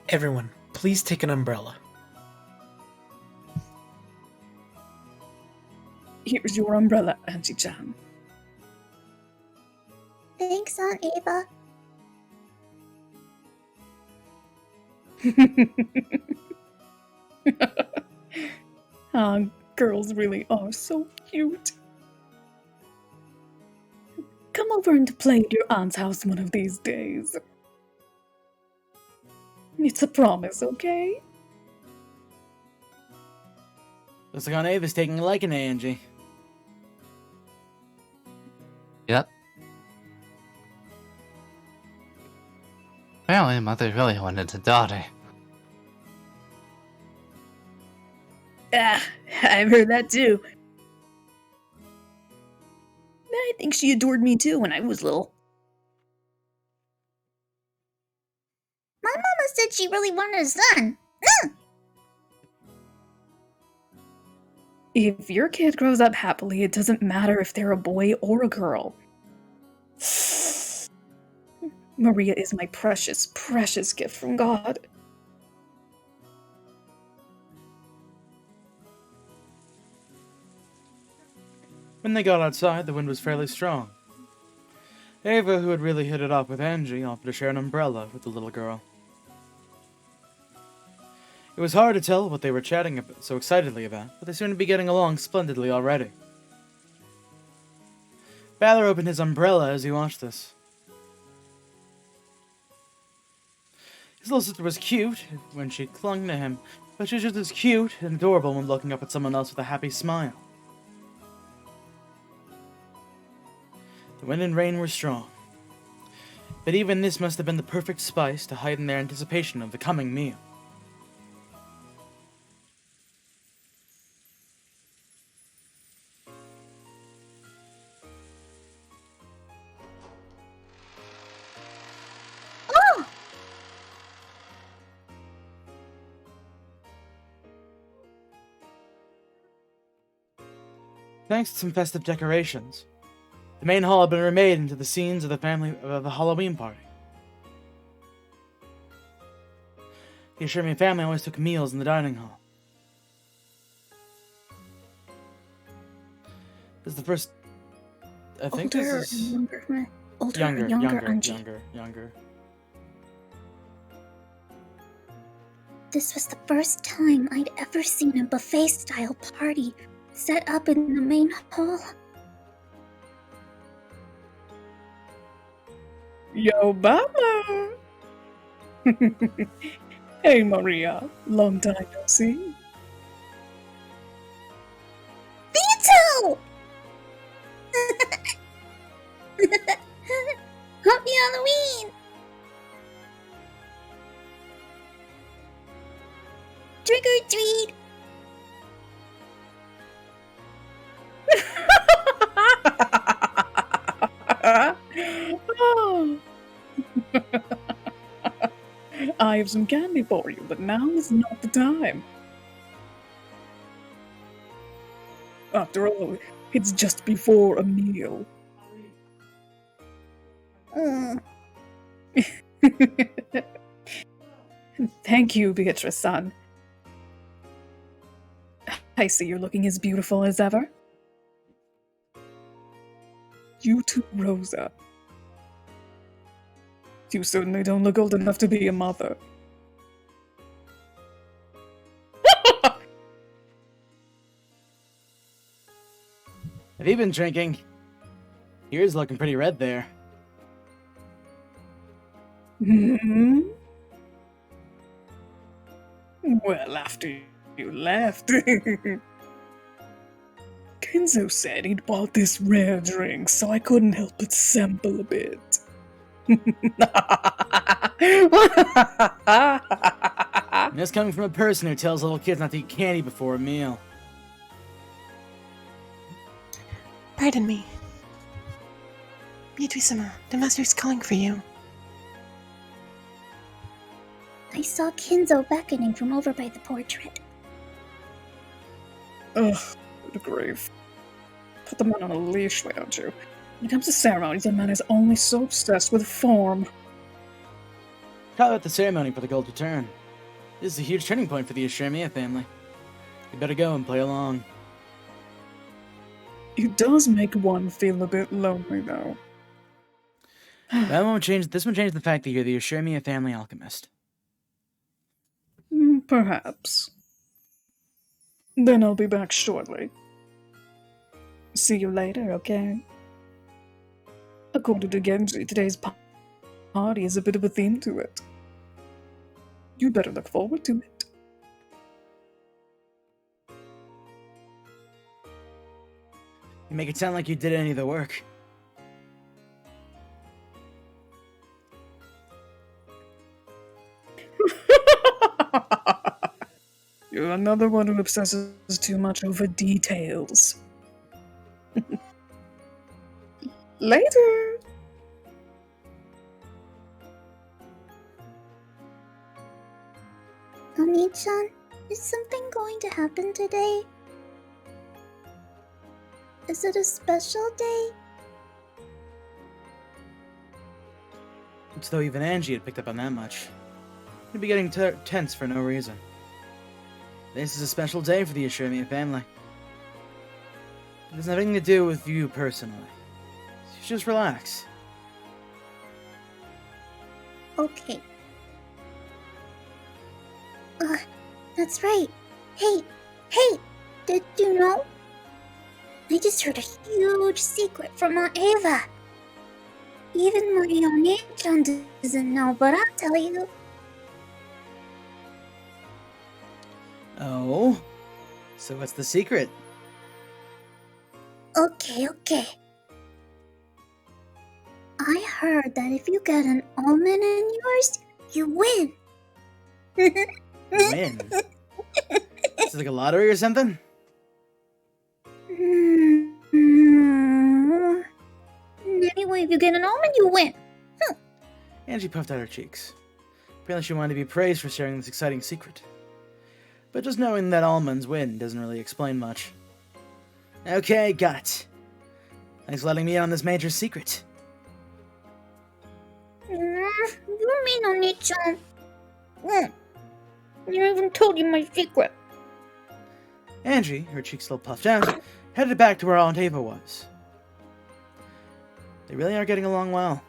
Everyone, please take an umbrella. Here's your umbrella, Angie-chan. Thanks, Aunt Ava. Girls really are so cute. Come over and play at your aunt's house one of these days. It's a promise, okay? Looks like Aunt Ava's taking a liking to Angie. Yep. Apparently, Mother really wanted a daughter. I've heard that too. I think she adored me too when I was little. My mama said she really wanted a son. If your kid grows up happily, it doesn't matter if they're a boy or a girl. Maria is my precious, precious gift from God. When they got outside, the wind was fairly strong. Ava, who had really hit it off with Angie, offered to share an umbrella with the little girl. It was hard to tell what they were chatting so excitedly about, but they seemed to be getting along splendidly already. Balor opened his umbrella as he watched this. His little sister was cute when she clung to him, but she was just as cute and adorable when looking up at someone else with a happy smile. The wind and rain were strong, but even this must have been the perfect spice to heighten their anticipation of the coming meal. Thanks to some festive decorations, the main hall had been remade into the scenes of the Halloween party. The Ashirmian family always took meals in the dining hall. This is the first. I think Older this is and younger. Older younger, and younger, younger, Angie. younger. This was the first time I'd ever seen a buffet-style party set up in the main hall. Yo, Baba! Hey, Maria. Long time no see. Vito! Happy Halloween! Trick or treat! Oh. I have some candy for you, but now is not the time. After all, it's just before a meal. Mm. Thank you, Beatrice-san. I see you're looking as beautiful as ever. You too, Rosa. You certainly don't look old enough to be a mother. Have you been drinking? Yours looking pretty red there. Hmm? Well, after you left, Kenzo said he'd bought this rare drink, so I couldn't help but sample a bit. And this coming from a person who tells little kids not to eat candy before a meal. Pardon me. Beatrice-sama, the master is calling for you. I saw Kinzo beckoning from over by the portrait. Ugh, good grief. Put the man on a leash, why don't you? When it comes to ceremonies, a man is only so obsessed with form. How about the ceremony for the gold return? This is a huge turning point for the Ashirmiya family. You better go and play along. It does make one feel a bit lonely, though. That won't change. This won't change the fact that you're the Ashirmiya family alchemist. Perhaps. Then I'll be back shortly. See you later, okay? According to Genji, today's party has a bit of a theme to it. You better look forward to it. You make it sound like you did any of the work. You're another one who obsesses too much over details. Later! Oni-chan, is something going to happen today? Is it a special day? It's though even Angie had picked up on that much. You'd be getting tense for no reason. This is a special day for the Ashirmiya family. It has nothing to do with you personally. So just relax. Okay. That's right. Hey, did you know? I just heard a huge secret from Aunt Ava. Even Maria Oni-chan doesn't know, but I'll tell you. Oh? So what's the secret? Okay. I heard that if you get an almond in yours, you win. Win? Is it like a lottery or something? Anyway, if you get an almond, you win. Angie puffed out her cheeks. Apparently she wanted to be praised for sharing this exciting secret. But just knowing that almonds win doesn't really explain much. Okay, got it. Thanks for letting me in on this major secret. You mean Oni-chan? You even told you my secret. Angie, her cheeks still puffed out, headed back to where Aunt Ava was. They really are getting along well.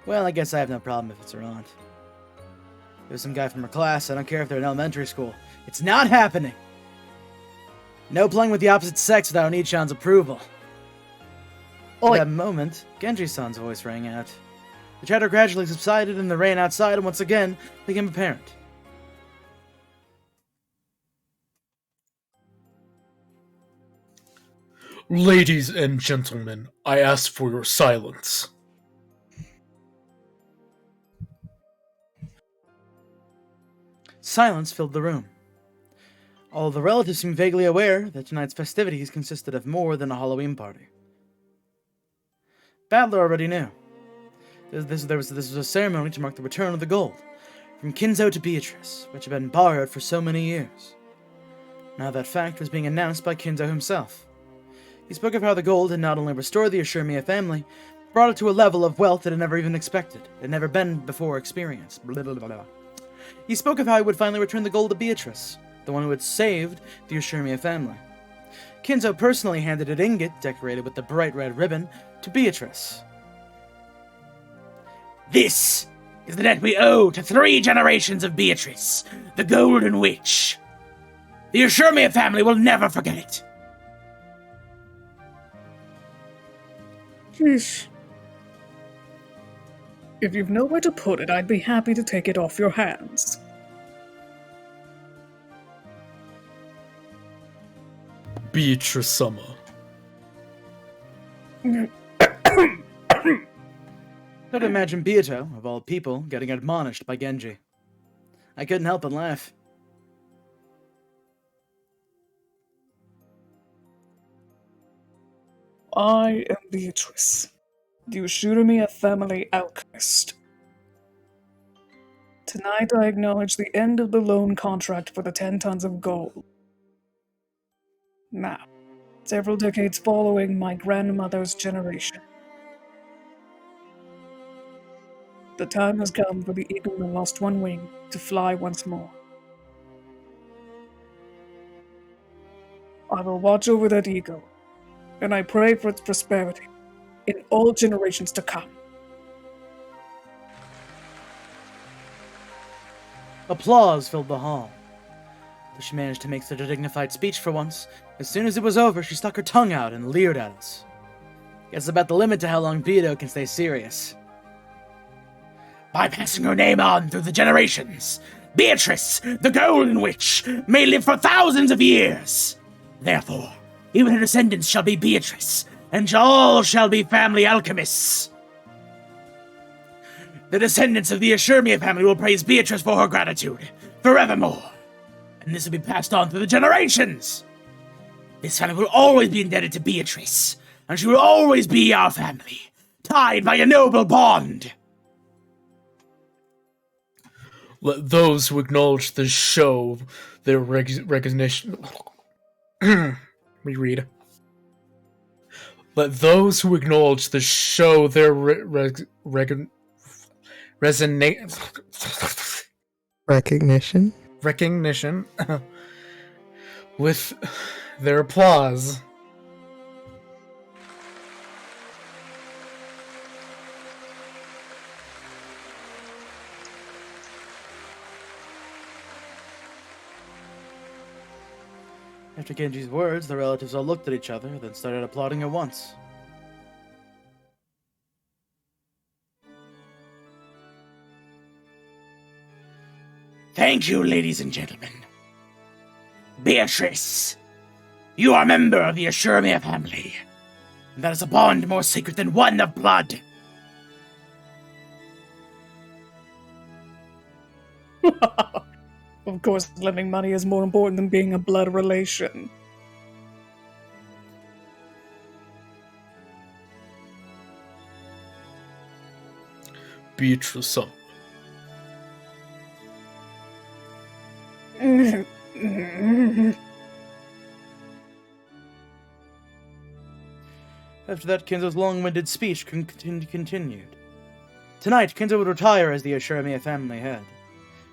Well, I guess I have no problem if it's her aunt. There's some guy from her class, I don't care if they're in elementary school. It's not happening! No playing with the opposite sex without Oni-chan's approval. At that moment, Genji-san's voice rang out. The chatter gradually subsided and the rain outside once again became apparent. Ladies and gentlemen, I ask for your silence. Silence filled the room. All the relatives seemed vaguely aware that tonight's festivities consisted of more than a Halloween party. Badler already knew. This was a ceremony to mark the return of the gold, from Kinzo to Beatrice, which had been borrowed for so many years. Now that fact was being announced by Kinzo himself. He spoke of how the gold had not only restored the Ashurmia family, but brought it to a level of wealth it had never even expected, it had never been before experienced. Blah, blah, blah, blah. He spoke of how he would finally return the gold to Beatrice, the one who had saved the Ashurmia family. Kinzo personally handed an ingot, decorated with the bright red ribbon, to Beatrice. This is the debt we owe to 3 generations of Beatrice, the Golden Witch. The Ashurmia family will never forget it. Sheesh. If you've nowhere to put it, I'd be happy to take it off your hands. Beatrice Summer. I'd imagine Beato, of all people, getting admonished by Genji. I couldn't help but laugh. I am Beatrice, the Ushurimiya family alchemist. Tonight I acknowledge the end of the loan contract for the 10 tons of gold. Now, several decades following my grandmother's generation, the time has come for the eagle that lost one wing to fly once more. I will watch over that eagle, and I pray for its prosperity in all generations to come. Applause filled the hall. Though she managed to make such a dignified speech for once, as soon as it was over, she stuck her tongue out and leered at us. Guess about the limit to how long Beato can stay serious. By passing her name on through the generations, Beatrice, the Golden Witch, may live for thousands of years. Therefore, even her descendants shall be Beatrice, and all shall be family alchemists. The descendants of the Ashurmia family will praise Beatrice for her gratitude, forevermore. And this will be passed on through the generations. This family will always be indebted to Beatrice, and she will always be our family, tied by a noble bond. Let those who acknowledge this show their recognition. Reread. Let those who acknowledge this show their recognition with their applause. After Genji's words, the relatives all looked at each other, then started applauding at once. Thank you, ladies and gentlemen. Beatrice, you are a member of the Ashurmia family, and that is a bond more sacred than one of blood. Of course, lending money is more important than being a blood relation. Beatrice Summer. After that, Kinzo's long-winded speech continued. Tonight, Kinzo would retire as the Ashurmia family head.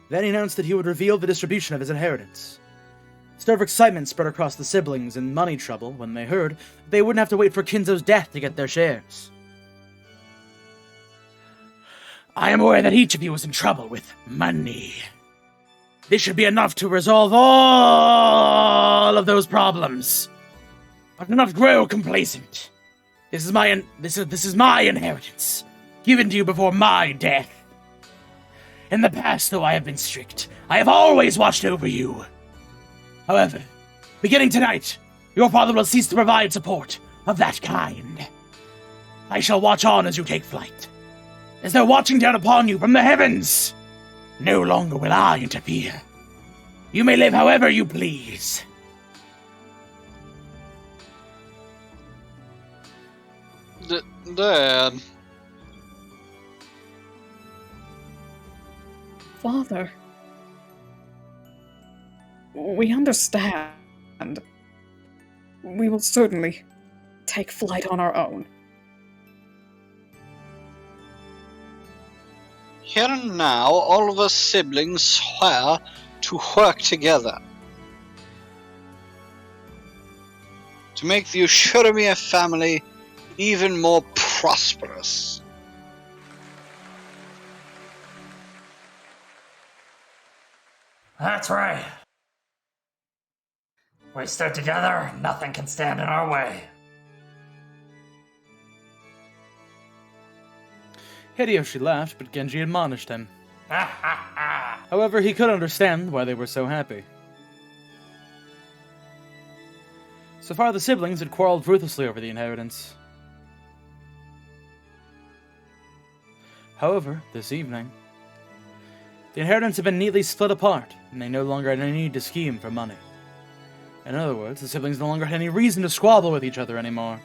Then he announced that he would reveal the distribution of his inheritance. A stir of excitement spread across the siblings in money trouble when they heard that they wouldn't have to wait for Kinzo's death to get their shares. I am aware that each of you is in trouble with money. This should be enough to resolve all of those problems. But do not grow complacent. This is my inheritance, given to you before my death. In the past, though I have been strict, I have always watched over you. However, beginning tonight, your father will cease to provide support of that kind. I shall watch on as you take flight, as though watching down upon you from the heavens. No longer will I interfere. You may live however you please. Dad. Father, we understand. We will certainly take flight on our own. Here and now, all of us siblings swear to work together to make the Ushurimiya family even more prosperous. That's right. We stood together, nothing can stand in our way. Hideyoshi laughed, but Genji admonished him. However, he could understand why they were so happy. So far, the siblings had quarreled ruthlessly over the inheritance. However, this evening, the inheritance had been neatly split apart, and they no longer had any need to scheme for money. In other words, the siblings no longer had any reason to squabble with each other anymore.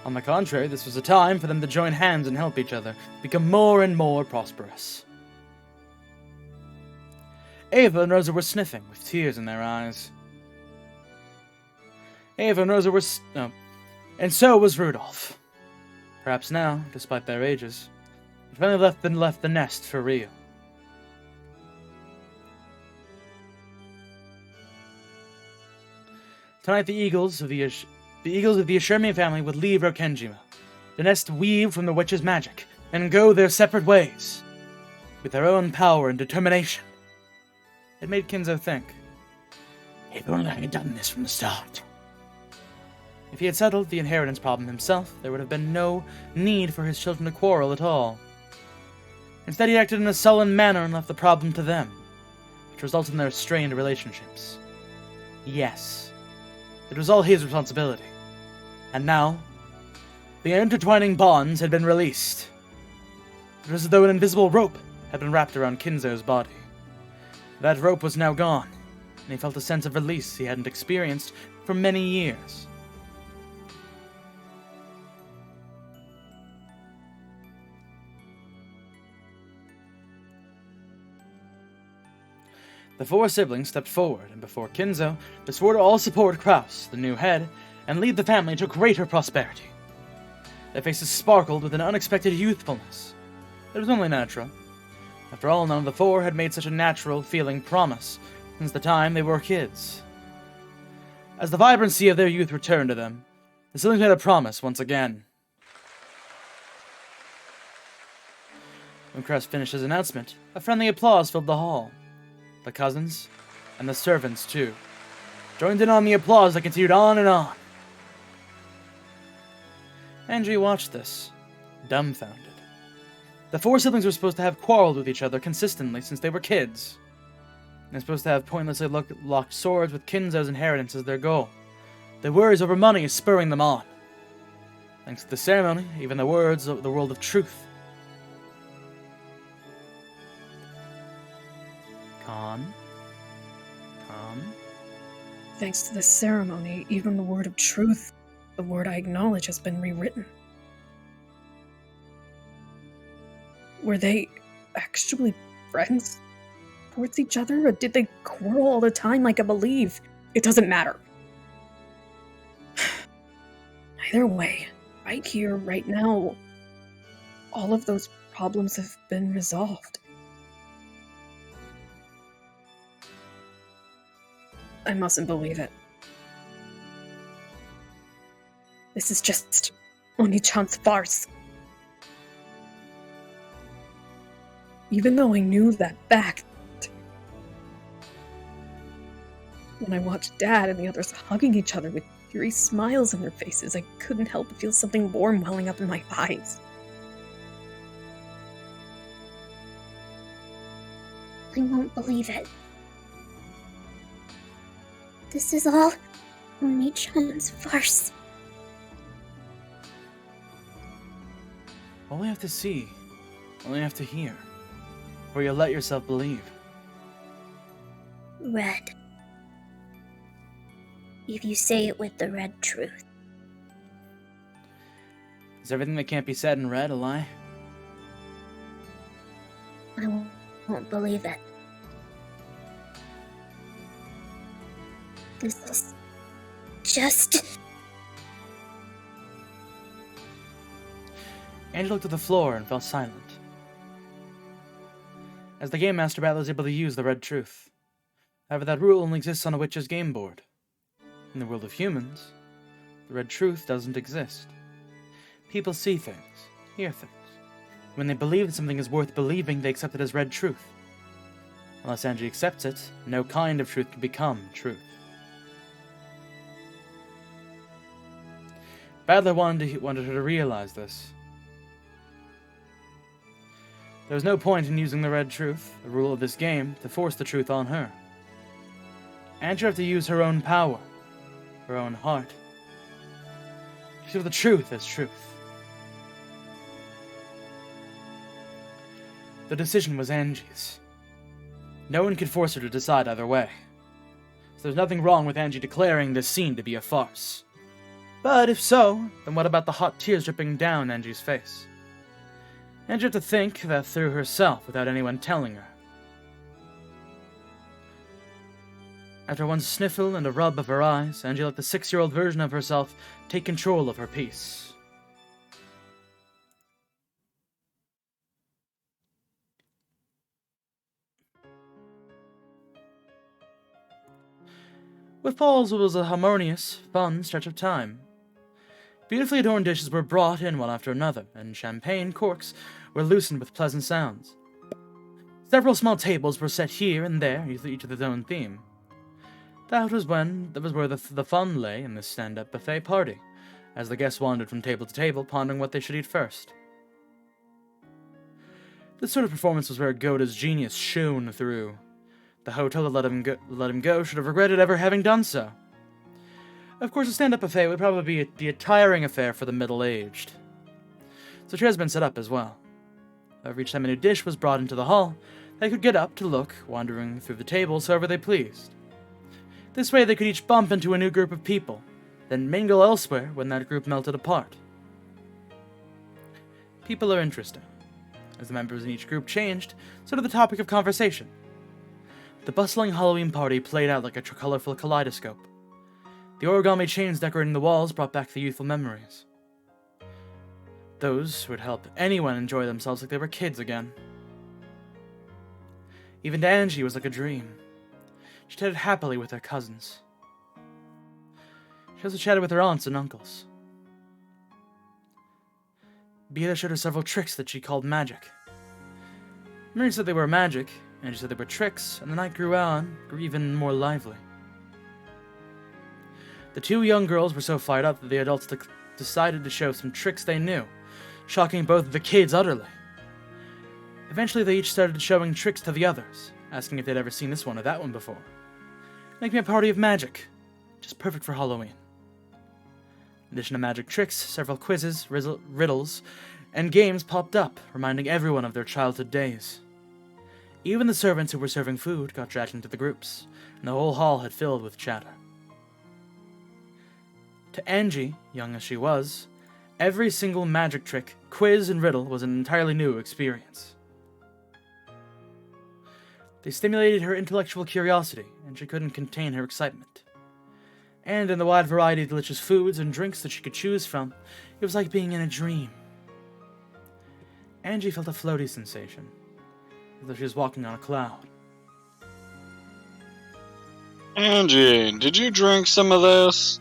On the contrary, this was a time for them to join hands and help each other, become more and more prosperous. Ava and Rosa were sniffing, with tears in their eyes. Ava and Rosa were and so was Rudolph. Perhaps now, despite their ages, had finally left the nest for real. Tonight, the eagles of the Ushurimiya family would leave Rokenjima, the nest weaved from the witch's magic, and go their separate ways, with their own power and determination. It made Kinzo think, if only I had done this from the start. If he had settled the inheritance problem himself, there would have been no need for his children to quarrel at all. Instead, he acted in a sullen manner and left the problem to them, which resulted in their strained relationships. Yes, it was all his responsibility. And now, the intertwining bonds had been released. It was as though an invisible rope had been wrapped around Kinzo's body. That rope was now gone, and he felt a sense of release he hadn't experienced for many years. The four siblings stepped forward, and before Kinzo, they swore to all support Kraus, the new head, and lead the family to greater prosperity. Their faces sparkled with an unexpected youthfulness. It was only natural. After all, none of the four had made such a natural-feeling promise since the time they were kids. As the vibrancy of their youth returned to them, the siblings made a promise once again. When Kraus finished his announcement, a friendly applause filled the hall. The cousins, and the servants too, joined in on the applause that continued on and on. Angie watched this, dumbfounded. The four siblings were supposed to have quarreled with each other consistently since they were kids. They're supposed to have pointlessly locked swords with Kinzo's inheritance as their goal. Their worries over money is spurring them on. Thanks to the ceremony, even the words of the world of truth. Calm. Thanks to this ceremony, even the word of truth, the word I acknowledge, has been rewritten. Were they actually friends towards each other, or did they quarrel all the time like I believe? It doesn't matter. Either way, right here, right now, all of those problems have been resolved. I mustn't believe it. This is just Oni-chan's farce. Even though I knew that fact, when I watched Dad and the others hugging each other with teary smiles on their faces, I couldn't help but feel something warm welling up in my eyes. I won't believe it. This is all Oni-chan's farce. All you have to see, all you have to hear, or you let yourself believe. Red. If you say it with the red truth. Is everything that can't be said in red a lie? I won't believe it. This is just... Angie looked at the floor and fell silent. As the Game Master Battler was able to use the Red Truth. However, that rule only exists on a witch's game board. In the world of humans, the Red Truth doesn't exist. People see things, hear things. When they believe that something is worth believing, they accept it as Red Truth. Unless Angie accepts it, no kind of truth can become truth. Battler wanted her to realize this. There was no point in using the Red Truth, the rule of this game, to force the truth on her. Angie would have to use her own power, her own heart. She saw the truth as truth. The decision was Angie's. No one could force her to decide either way. So there's nothing wrong with Angie declaring this scene to be a farce. But if so, then what about the hot tears dripping down Angie's face? Angie had to think that through herself without anyone telling her. After one sniffle and a rub of her eyes, Angie let the 6-year-old version of herself take control of her peace. With Paul's, it was a harmonious, fun stretch of time. Beautifully adorned dishes were brought in one after another, and champagne corks were loosened with pleasant sounds. Several small tables were set here and there, each with its own theme. That was where the fun lay in this stand-up buffet party, as the guests wandered from table to table, pondering what they should eat first. This sort of performance was where Goda's genius shone through. The hotel that let him go should have regretted ever having done so. Of course, a stand-up buffet would probably be a tiring affair for the middle-aged. So chairs had been set up as well. However, each time a new dish was brought into the hall, they could get up to look, wandering through the tables however they pleased. This way they could each bump into a new group of people, then mingle elsewhere when that group melted apart. People are interesting. As the members in each group changed, so did the topic of conversation. The bustling Halloween party played out like a colorful kaleidoscope. The origami chains decorating the walls brought back the youthful memories. Those would help anyone enjoy themselves like they were kids again. Even to Angie it was like a dream. She chatted happily with her cousins. She also chatted with her aunts and uncles. Beata showed her several tricks that she called magic. Mary said they were magic, Angie said they were tricks, and the night grew even more lively. The two young girls were so fired up that the adults decided to show some tricks they knew, shocking both of the kids utterly. Eventually they each started showing tricks to the others, asking if they'd ever seen this one or that one before. Making a party of magic, just perfect for Halloween. In addition to magic tricks, several quizzes, riddles, and games popped up, reminding everyone of their childhood days. Even the servants who were serving food got dragged into the groups, and the whole hall had filled with chatter. To Angie, young as she was, every single magic trick, quiz, and riddle was an entirely new experience. They stimulated her intellectual curiosity, and she couldn't contain her excitement. And in the wide variety of delicious foods and drinks that she could choose from, it was like being in a dream. Angie felt a floaty sensation, as though she was walking on a cloud. Angie, did you drink some of this?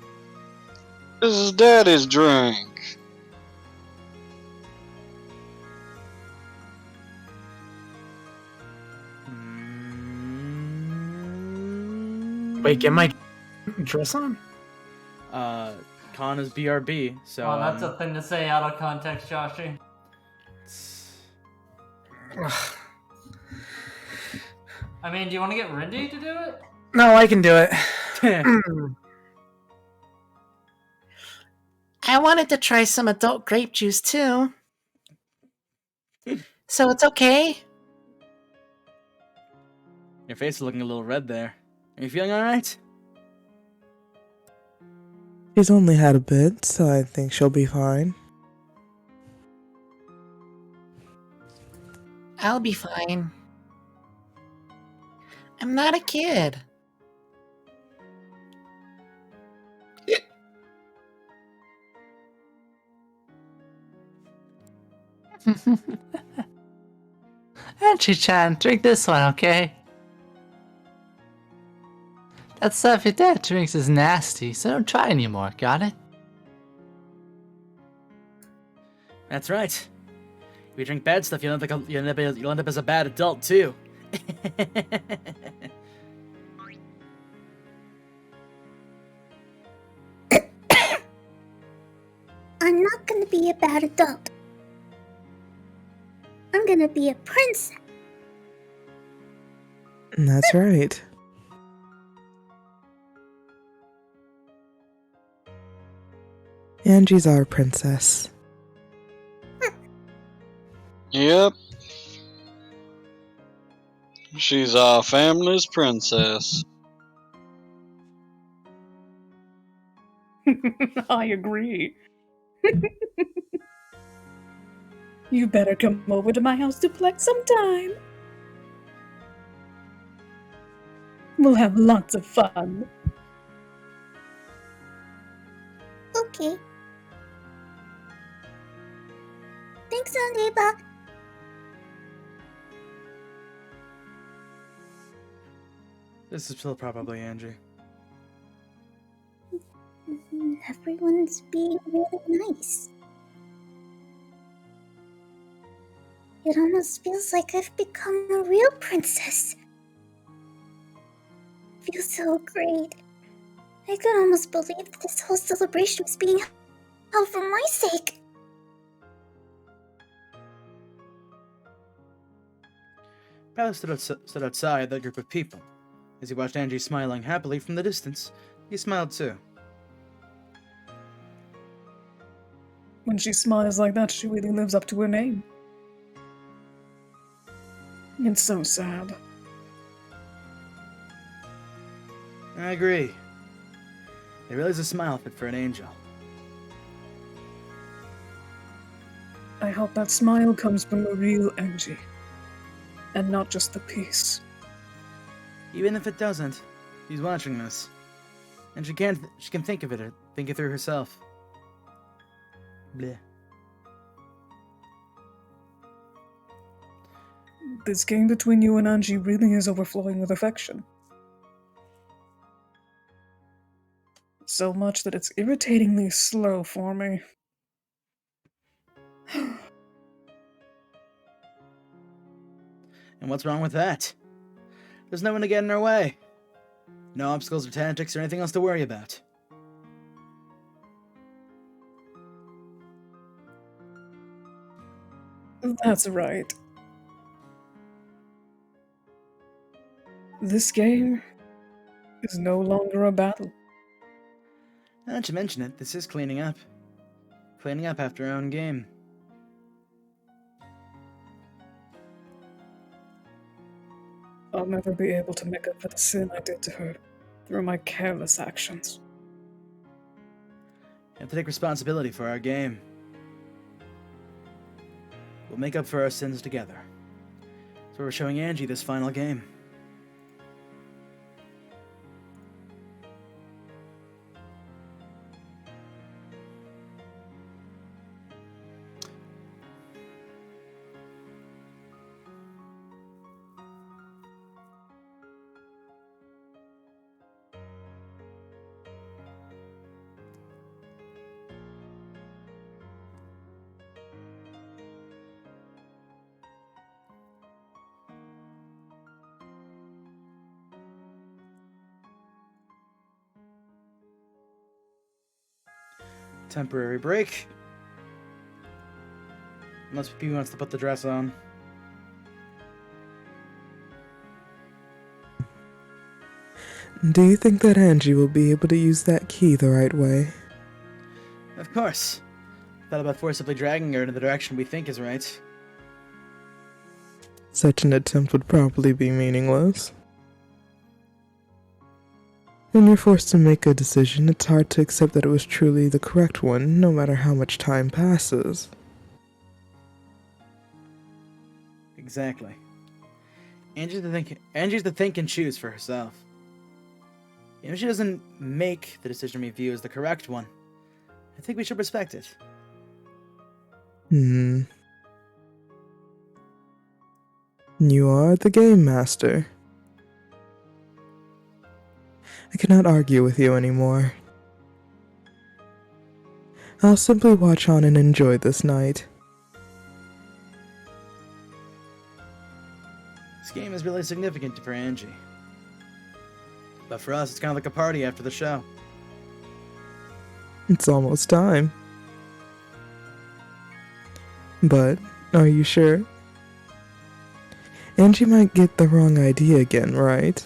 This is Daddy's drink. Wait, get my dress on? Con is BRB, so... Oh, that's a thing to say out of context, Joshy. I mean, do you want to get Rindy to do it? No, I can do it. I wanted to try some adult grape juice too. So it's okay? Your face is looking a little red there. Are you feeling alright? She's only had a bit, so I think she'll be fine. I'll be fine. I'm not a kid. Angie-chan, drink this one, okay? That stuff your dad drinks is nasty, so don't try anymore, got it? That's right. If you drink bad stuff, you'll end up as a bad adult too. I'm not gonna be a bad adult. I'm gonna be a princess. That's right. Angie's our princess. Yep. She's our family's princess. I agree. You better come over to my house to flex sometime. We'll have lots of fun. Okay. Thanks, Aneba. This is still probably Angie. Everyone's being really nice. It almost feels like I've become a real princess. Feels so great. I could almost believe that this whole celebration was being held for my sake. Palace stood outside that group of people. As he watched Angie smiling happily from the distance, he smiled too. When she smiles like that, she really lives up to her name. It's so sad. I agree. It really is a smile fit for an angel. I hope that smile comes from a real Angie. And not just the piece. Even if it doesn't, she's watching this. And she can think it through herself. Bleh. This game between you and Angie really is overflowing with affection. So much that it's irritatingly slow for me. And what's wrong with that? There's no one to get in our way. No obstacles or tactics or anything else to worry about. That's right. This game is no longer a battle. Now that you mention it, this is cleaning up. Cleaning up after our own game. I'll never be able to make up for the sin I did to her through my careless actions. We have to take responsibility for our game. We'll make up for our sins together. So we're showing Angie this final game. Temporary break. Unless P wants to put the dress on. Do you think that Angie will be able to use that key the right way? Of course. Thought about forcibly dragging her in the direction we think is right. Such an attempt would probably be meaningless. When you're forced to make a decision, it's hard to accept that it was truly the correct one, no matter how much time passes. Exactly. Angie's to think and choose for herself. Even if she doesn't make the decision we view as the correct one, I think we should respect it. You are the game master. I cannot argue with you anymore. I'll simply watch on and enjoy this night. This game is really significant for Angie. But for us, it's kind of like a party after the show. It's almost time. But, are you sure? Angie might get the wrong idea again, right?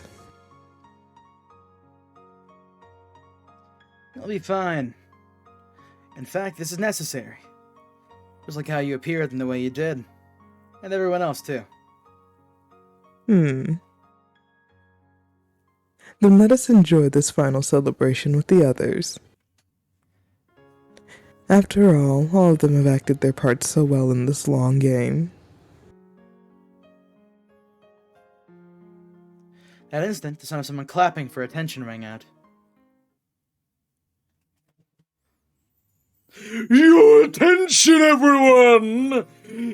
I'll be fine. In fact, this is necessary. Just like how you appeared and the way you did. And everyone else, too. Then let us enjoy this final celebration with the others. After all of them have acted their parts so well in this long game. That instant, the sound of someone clapping for attention rang out. Your attention, everyone!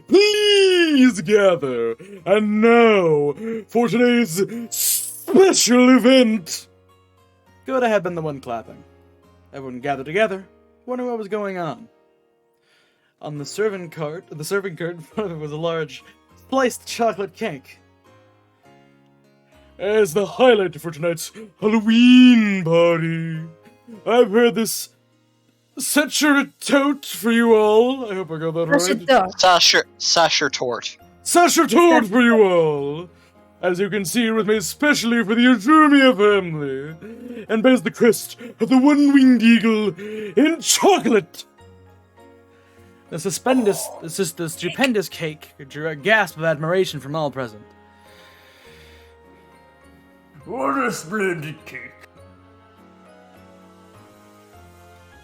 Please gather. And now, for today's special event. Good, I had been the one clapping. Everyone gathered together, wondering what was going on. On the serving cart in front of it was a large sliced chocolate cake. As the highlight for tonight's Halloween party, I've heard this Sasher tote for you all. I hope I got that right. Sasher tort. Sasher tote for you all. As you can see, with me especially for the Urumia family, and bears the crest of the one-winged eagle in chocolate. The stupendous cake drew a gasp of admiration from all present. What a splendid cake.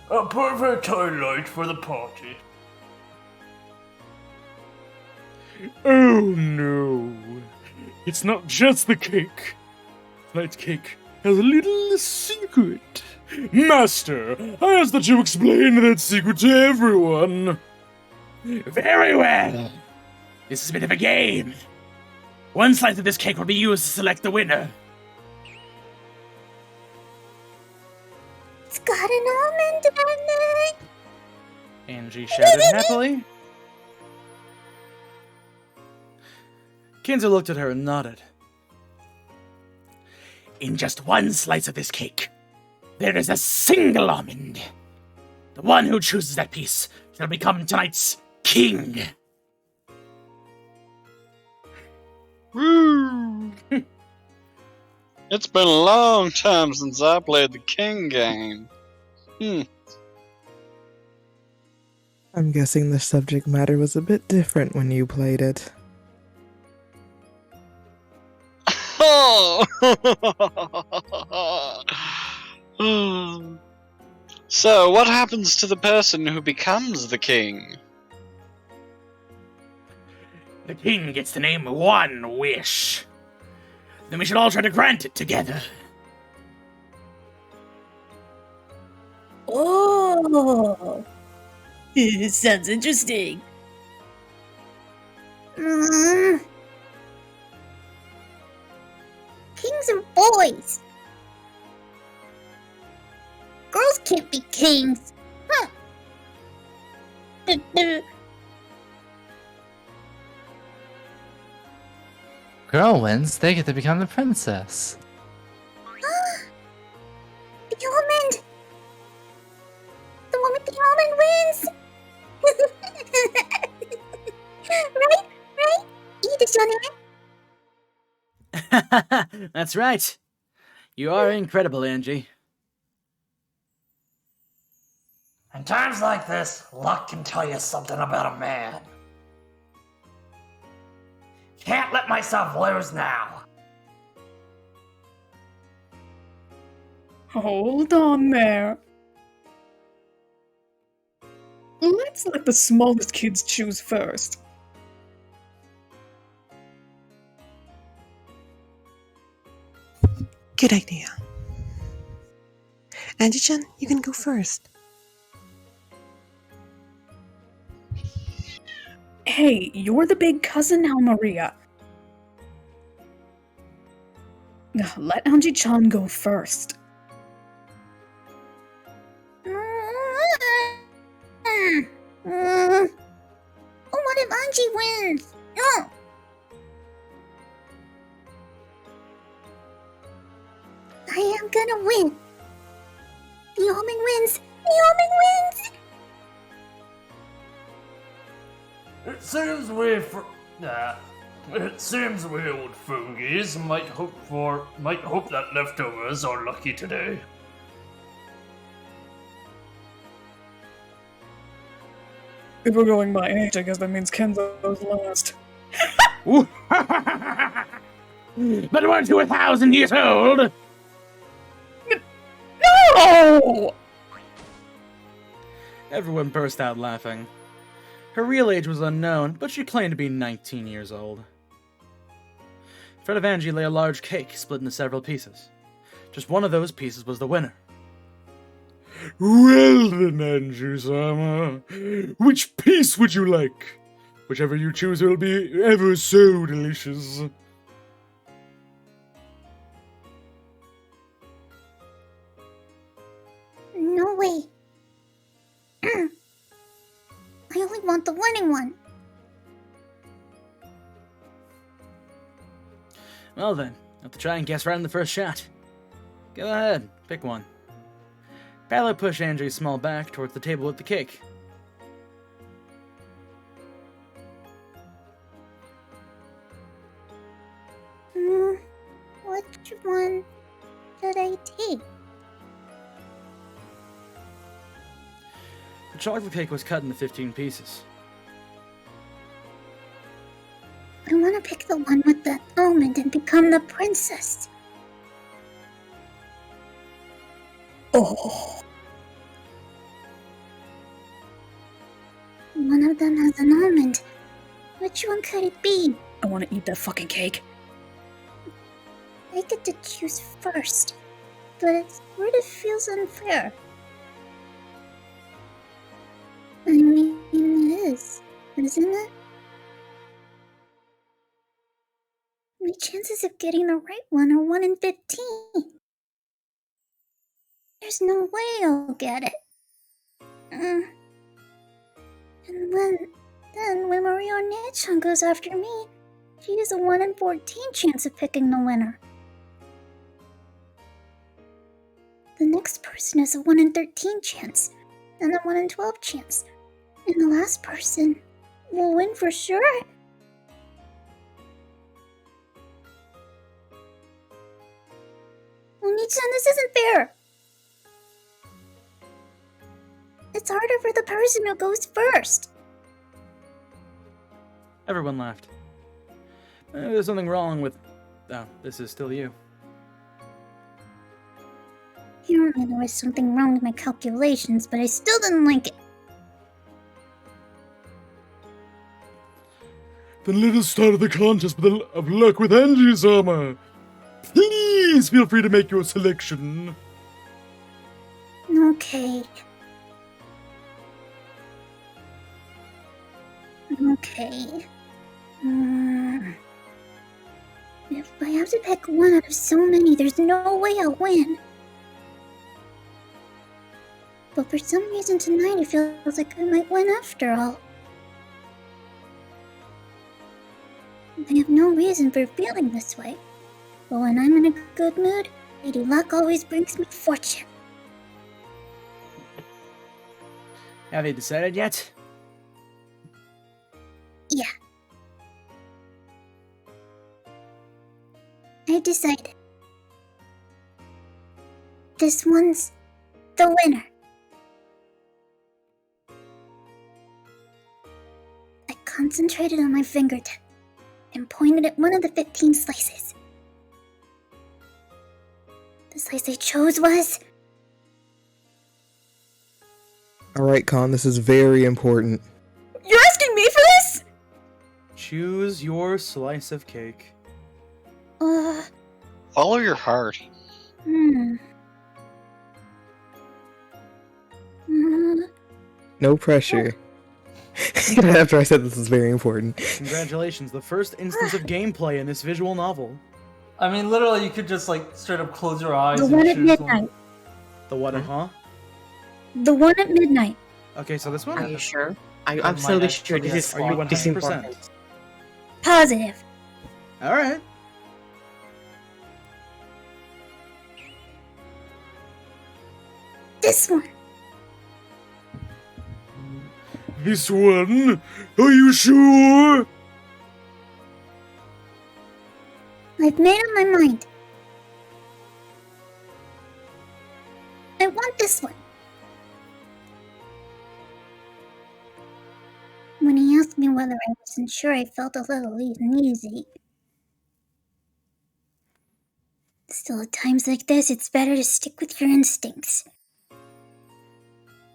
A perfect highlight for the party. Oh no. It's not just the cake. Tonight's cake has a little secret. Master, I ask that you explain that secret to everyone. Very well. This is a bit of a game. One slice of this cake will be used to select the winner. It's got an almond on it. Angie shouted happily. Kinzo looked at her and nodded. In just one slice of this cake, there is a single almond. The one who chooses that piece shall become tonight's king. Woo! It's been a long time since I played the king game. I'm guessing the subject matter was a bit different when you played it. Oh! So, what happens to the person who becomes the king? The king gets to name one wish. Then we should all try to grant it together. Oh, sounds interesting. Kings are boys. Girls can't be kings. Huh. Girl wins, they get to become the princess. The almond. The one with the almond wins. Right? Eat it, That's right. You are incredible, Angie. In times like this, luck can tell you something about a man. Can't let myself lose now. Hold on there. Let's let the smallest kids choose first. Good idea. Angie-chan, you can go first. Hey, you're the big cousin now, Maria. Let Anji-chan go first. Oh, what if Anji wins? No. I am gonna win. The Omen wins. The Omen wins. It seems we old fogies might hope that leftovers are lucky today. If we're going by age, I guess that means Kenzo's last. But weren't you 1,000 years old? No! Everyone burst out laughing. Her real age was unknown, but she claimed to be 19 years old. In front of Angie lay a large cake split into several pieces. Just one of those pieces was the winner. Well then, Angie-sama, which piece would you like? Whichever you choose will be ever so delicious. No way. I only want the winning one. Well then, I'll have to try and guess right in the first shot. Go ahead, pick one. Paolo pushed Angie's small back towards the table with the cake. Which one should I take? The chocolate cake was cut into 15 pieces. I want to pick the one with the almond and become the princess. Oh. One of them has an almond. Which one could it be? I want to eat that fucking cake. I get to choose first, but it sort of feels unfair. I mean, it is, isn't it? My chances of getting the right one are 1 in 15. There's no way I'll get it. And when Maria Nechan goes after me, she has a 1 in 14 chance of picking the winner. The next person has a 1 in 13 chance, and a 1 in 12 chance. And the last person will win for sure. Oni-chan, this isn't fair. It's harder for the person who goes first. Everyone laughed. There's something wrong with... Oh, this is still you. Apparently there was something wrong with my calculations, but I still didn't like it. Then let us start the contest of luck with Angie-sama. Please feel free to make your selection. Okay. Okay. If I have to pick one out of so many, there's no way I'll win. But for some reason tonight it feels like I might win after all. I have no reason for feeling this way. But when I'm in a good mood, Lady Luck always brings me fortune. Have you decided yet? Yeah. I decided. This one's the winner. I concentrated on my fingertip and pointed at one of the 15 slices. The slice I chose was... Alright, Con, this is very important. You're asking me for this? Choose your slice of cake. Follow your heart. Hmm. No pressure. After I said this is very important. Congratulations, the first instance of gameplay in this visual novel. I mean, literally, you could just like straight up close your eyes The and one at choose midnight. one. The what, huh? The one at midnight. Okay, so this one? Are you sure? Are you That absolutely might sure actually this is Are you this is 100%? important? Positive. Alright. This one. This one? Are you sure? I've made up my mind. I want this one. When he asked me whether I wasn't sure, I felt a little uneasy. Still, at times like this, it's better to stick with your instincts.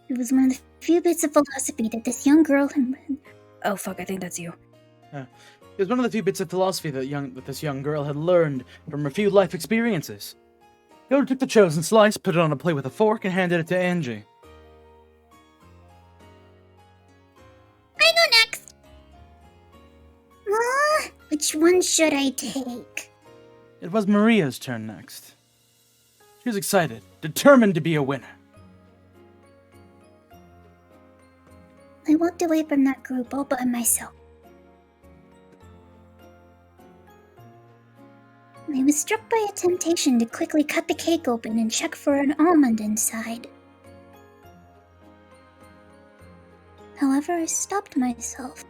It was one of the few bits of philosophy that this young girl had... Oh fuck, I think that's you. It was one of the few bits of philosophy that this young girl had learned from her few life experiences. Yoda took the chosen slice, put it on a plate with a fork, and handed it to Angie. I go next! Which one should I take? It was Maria's turn next. She was excited, determined to be a winner. I walked away from that group all by myself. I was struck by a temptation to quickly cut the cake open and check for an almond inside. However, I stopped myself.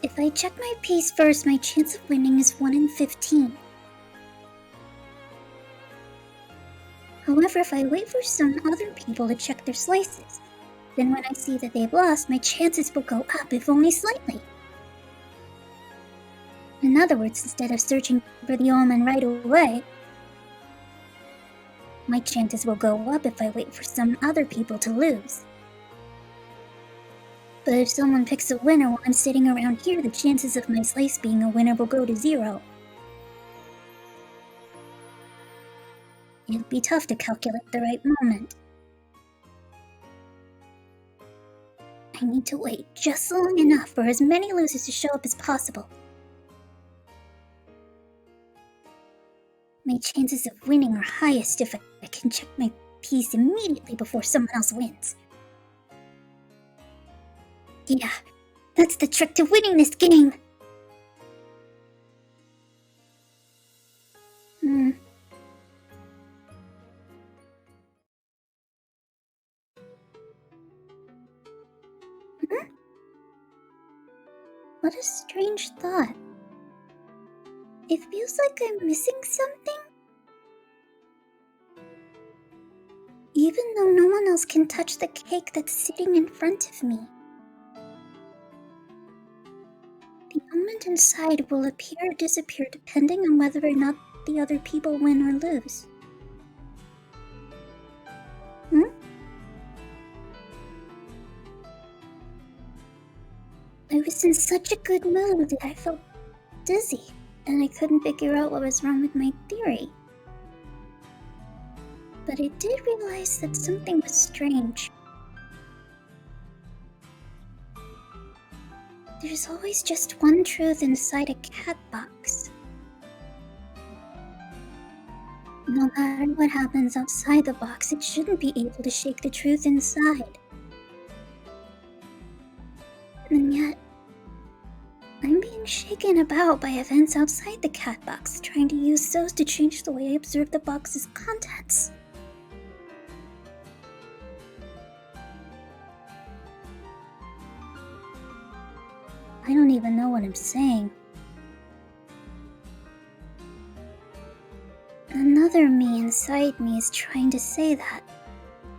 If I check my piece first, my chance of winning is 1 in 15. However, if I wait for some other people to check their slices, then when I see that they've lost, my chances will go up, if only slightly. In other words, instead of searching for the almond right away, my chances will go up if I wait for some other people to lose. But if someone picks a winner while I'm sitting around here, the chances of my slice being a winner will go to 0. It'll be tough to calculate the right moment. I need to wait just long enough for as many losers to show up as possible. My chances of winning are highest if I can check my piece immediately before someone else wins. Yeah, that's the trick to winning this game. What a strange thought. It feels like I'm missing something. Even though no one else can touch the cake that's sitting in front of me. The almond inside will appear or disappear depending on whether or not the other people win or lose. I was in such a good mood that I felt dizzy, and I couldn't figure out what was wrong with my theory. But I did realize that something was strange. There's always just one truth inside a cat box. No matter what happens outside the box, it shouldn't be able to shake the truth inside. And yet, I'm being shaken about by events outside the cat box, trying to use those to change the way I observe the box's contents. I don't even know what I'm saying. Another me inside me is trying to say that,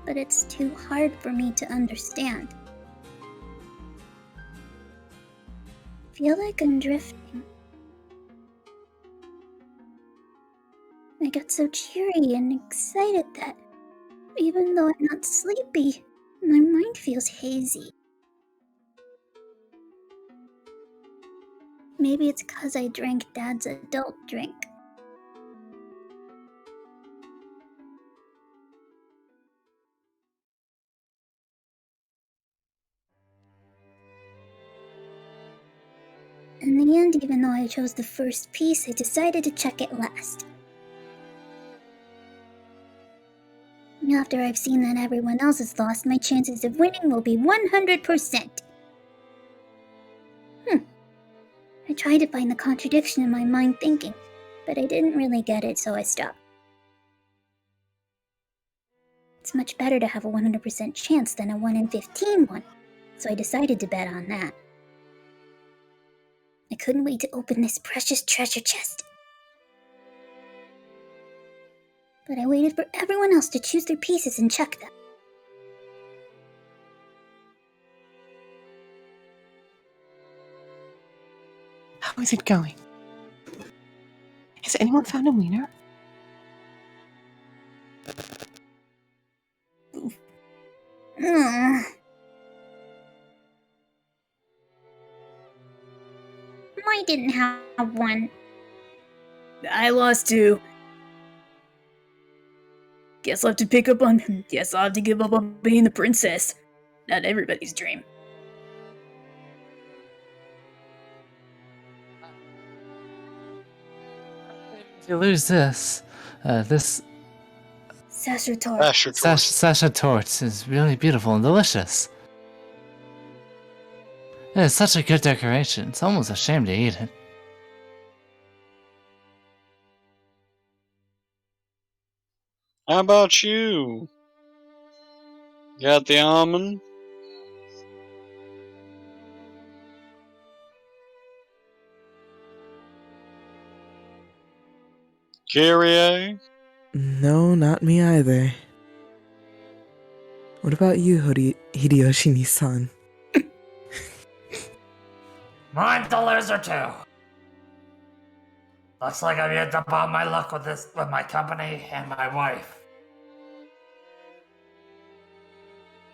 but it's too hard for me to understand. I feel like I'm drifting. I got so cheery and excited that, even though I'm not sleepy, my mind feels hazy. Maybe it's 'cause I drank Dad's adult drink. In the end, even though I chose the first piece, I decided to check it last. After I've seen that everyone else has lost, my chances of winning will be 100%. I tried to find the contradiction in my mind thinking, but I didn't really get it, so I stopped. It's much better to have a 100% chance than a 1 in 15 one, so I decided to bet on that. I couldn't wait to open this precious treasure chest. But I waited for everyone else to choose their pieces and check them. How is it going? Has anyone found a wiener? I didn't have one. I lost 2. Guess I'll have to Guess I'll have to give up on being the princess. Not everybody's dream. If you lose this, Sasha Torts. Sasha Torts is really beautiful and delicious. It is such a good decoration. It's almost a shame to eat it. How about you? Got the almond? Kyrie? No, not me either. What about you, Hideyoshi-san? Mine's the loser too. Looks like I've used up all my luck with my company and my wife.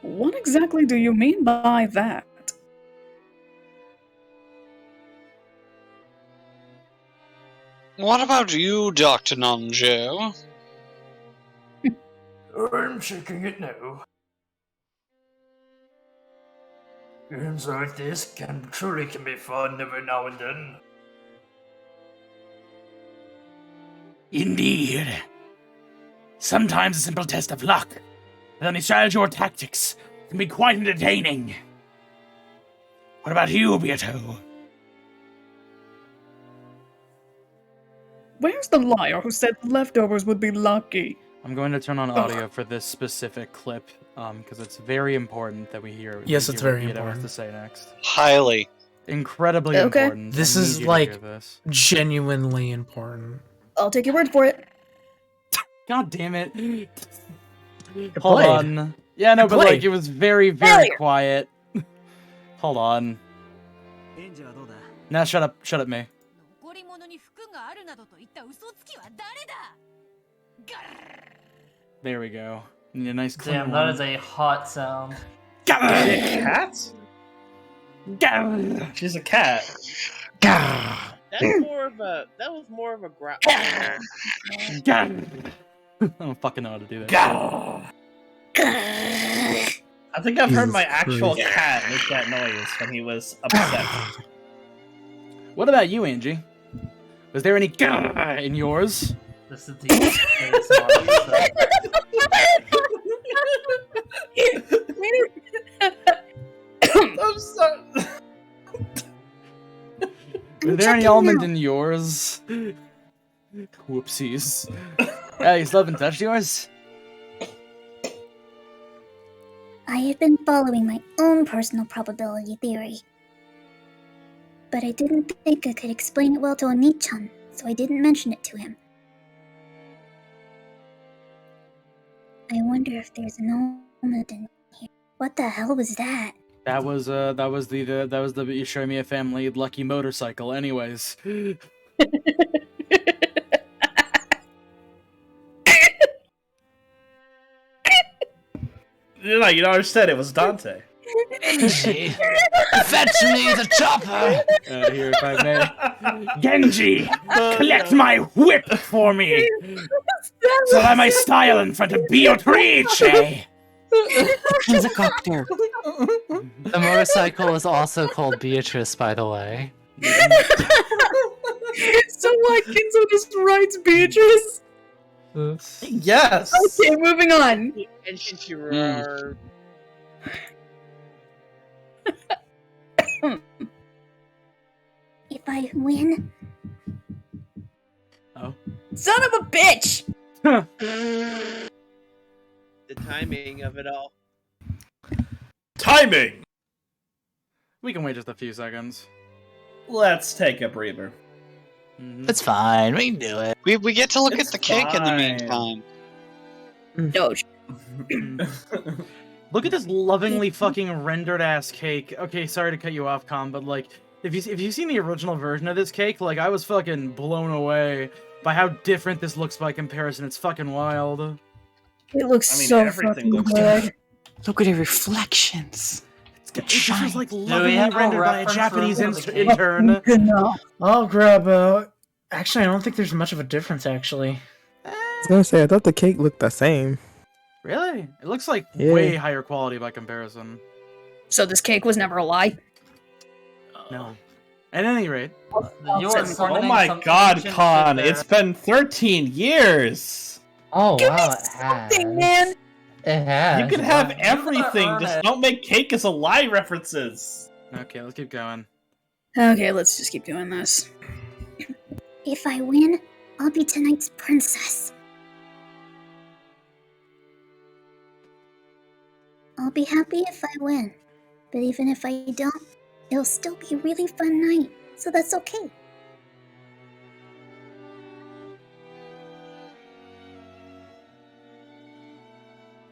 What exactly do you mean by that? What about you, Dr. Nanjo? I'm shaking it now. Games like this can be fun every now and then. Indeed. Sometimes a simple test of luck, and then the strategy or tactics can be quite entertaining. What about you, Beato? Where's the liar who said leftovers would be lucky? I'm going to turn on audio for this specific clip, because it's very important that we hear. Yes, it's what very Beato important. has to say next. Highly. Incredibly Okay. important. This I need is you to like hear this. genuinely important. I'll take your word for it. God damn it. Hold played. on. Yeah, no, You but played. like, it was very, very quiet. Hold on. Now shut up, me. There we go. Need a nice clean Damn, one. that is a hot sound. Is she a cat? She's a cat. That was more of a growl. I don't fucking know how to do that. I think I've heard Jesus my actual Christ. cat make that noise when he was upset. What about you, Angie? Was there any in yours? This is the I'm sorry. Was there any almond in yours? Whoopsies. Yeah, you still haven't touched yours? I have been following my own personal probability theory. But I didn't think I could explain it well to Oni-chan, so I didn't mention it to him. I wonder if there's an almond in here. What the hell was that? That was the Yoshimiya family lucky motorcycle. Anyways. You don't understand. It was Dante. Genji, fetch me the chopper! Here, if I may. Genji, collect my whip for me, so that I may style in front of Beatrice. Transicopter. The motorcycle is also called Beatrice, by the way. So what? Kinzo just rides Beatrice? Yes. Okay, moving on. And Shinshiro. If I win, Oh. Son of a bitch! The timing of it all. Timing! We can wait just a few seconds. Let's take a breather. It's fine, we can do it. We get to look It's at the cake in the fine. meantime. No. Look at this lovingly fucking rendered ass cake. Okay, sorry to cut you off, Com, but like, if you've seen the original version of this cake, like I was fucking blown away by how different this looks by comparison. It's fucking wild. It looks I mean, so everything fucking looks good. Look at the reflections. This was like we lovingly have a rendered by a reference Japanese for the cake? intern. I'll grab actually, I don't think there's much of a difference, actually. I was gonna say, I thought the cake looked the same. Really? It looks like Yeah. way higher quality by comparison. So this cake was never a lie? No. At any rate, You are Oh summoning my some god, ancient Con, shit there. it's been 13 years! Oh Give me wow, it something, has. man! It has. You can have Wow. everything, Earn just it. don't make cake as a lie references! okay, let's keep going. Okay, let's just keep doing this. if I win, I'll be tonight's princess. I'll be happy if I win, but even if I don't, it'll still be a really fun night, so that's okay.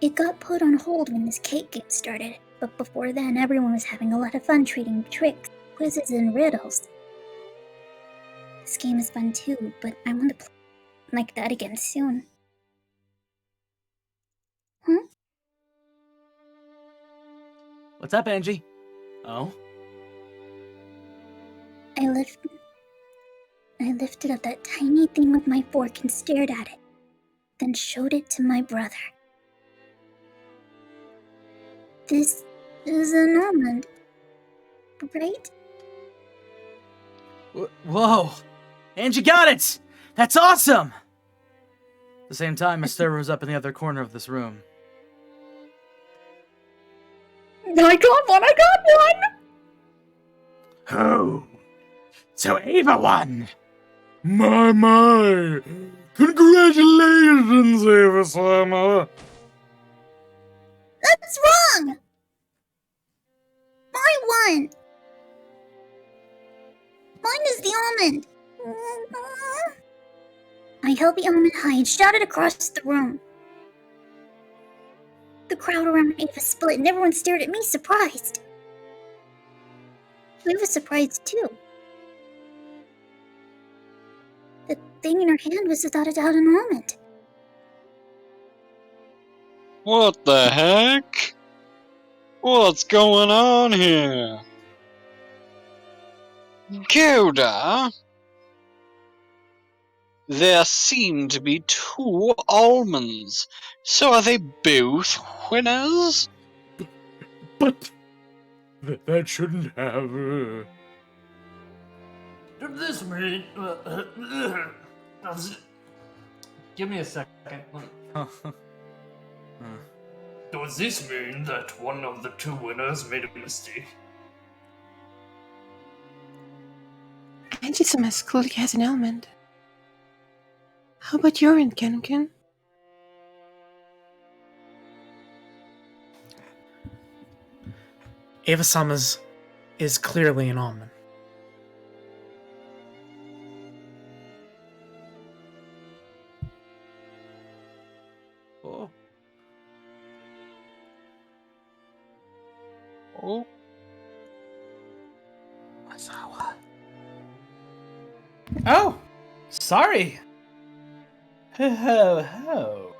It got put on hold when this cake game started, but before then everyone was having a lot of fun treating tricks, quizzes, and riddles. This game is fun too, but I want to play like that again soon. What's up, Angie? Oh? I lifted up that tiny thing with my fork and stared at it, then showed it to my brother. This is an almond, right? Whoa! Angie got it! That's awesome! At the same time, a stir was up in the other corner of this room. I got one! I got one! Oh, so Ava won. My! Congratulations, Ava-sama! That's wrong! I won! Mine is the almond! I held the almond high and shouted across the room. The crowd around Ava split and everyone stared at me surprised. Ava was surprised too. The thing in her hand was without a doubt an almond. What the heck? What's going on here? Gouda? There seem to be two almonds. So are they both winners? But that shouldn't have. Does this mean? Does it, Give me a second. does this mean that one of the two winners made a mistake? Angie-sama clearly has an almond. How about your end, Kenken? Ava-sama's is clearly an almond. Oh. Oh. Oh! Sorry! Ho ho ho.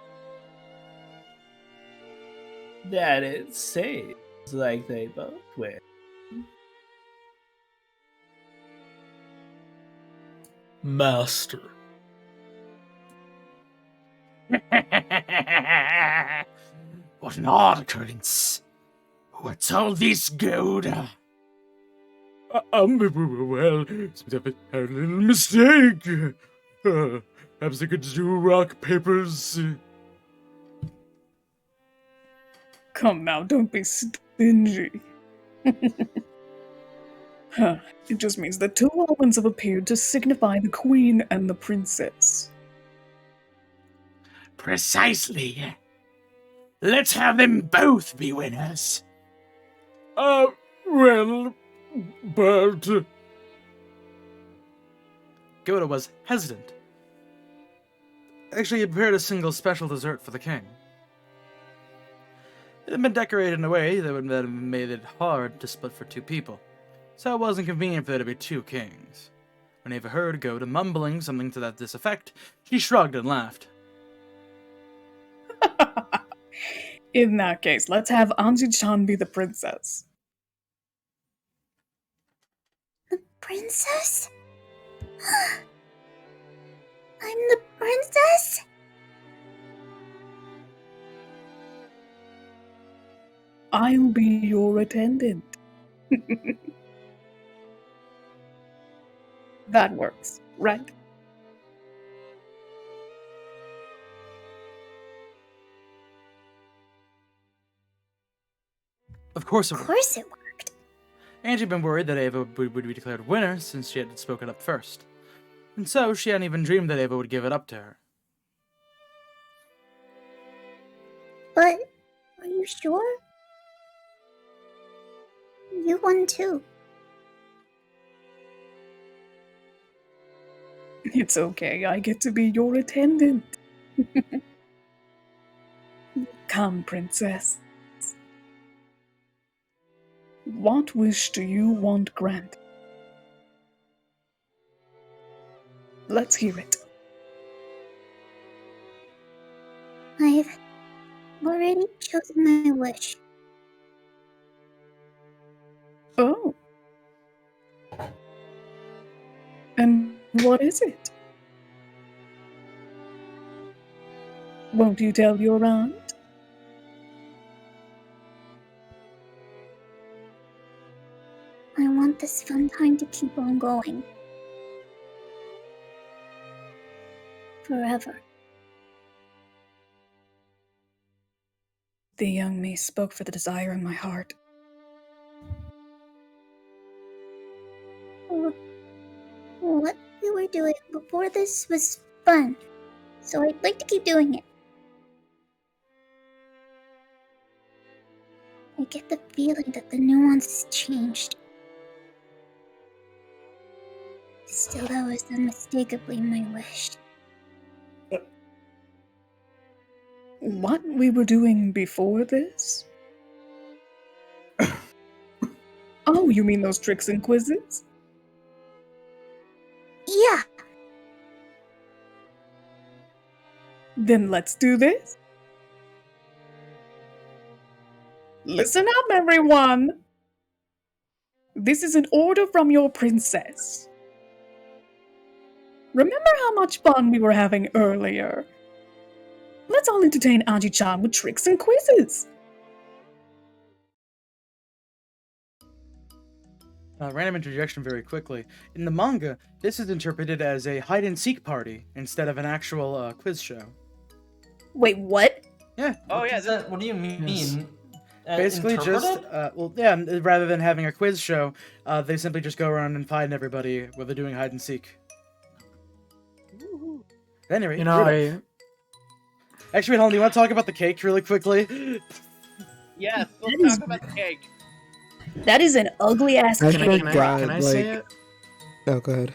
That is safe. like they both win. Master. What an odd occurrence. What's all this gold? Well, seems I've had a little mistake. Perhaps I could do rock, papers. Come now, don't be stingy. Huh. It just means that two omens have appeared to signify the queen and the princess. Precisely. Let's have them both be winners. Well, but... Goda was hesitant. Actually, he prepared a single special dessert for the king. It had been decorated in a way that would have made it hard to split for two people, so it wasn't convenient for there to be two kings. When Ava heard Goda mumbling something to this effect, she shrugged and laughed. In that case, let's have Anji-chan be the princess. The princess? I'm the princess? I'll be your attendant. That works, right? Of course it worked. Of course it worked. Angie had been worried that Ava would be declared winner since she had spoken up first, and so she hadn't even dreamed that Ava would give it up to her. But, are you sure? You won too. It's okay, I get to be your attendant. Come, princess. What wish do you want granted? Let's hear it. I've already chosen my wish. Oh. And what is it? Won't you tell your aunt? I want this fun time to keep on going. Forever. The young me spoke for the desire in my heart. What we were doing before this was fun, so I'd like to keep doing it. I get the feeling that the nuance has changed. Still, that was unmistakably my wish. What we were doing before this? Oh, you mean those tricks and quizzes? Yeah! Then let's do this. Listen up, everyone! This is an order from your princess. Remember how much fun we were having earlier? Let's all entertain Anji-chan with tricks and quizzes. Random interjection very quickly. In the manga, this is interpreted as a hide-and-seek party instead of an actual quiz show. Wait, what? Yeah. Oh yeah. What do you mean? Yes. Basically just, rather than having a quiz show, they simply just go around and find everybody where they're doing hide-and-seek. At any rate, You know, Actually, wait, hold on, do you want to talk about the cake really quickly? Yes, let's talk about the cake. That is an ugly ass I cake. Can I say it? Oh, go ahead.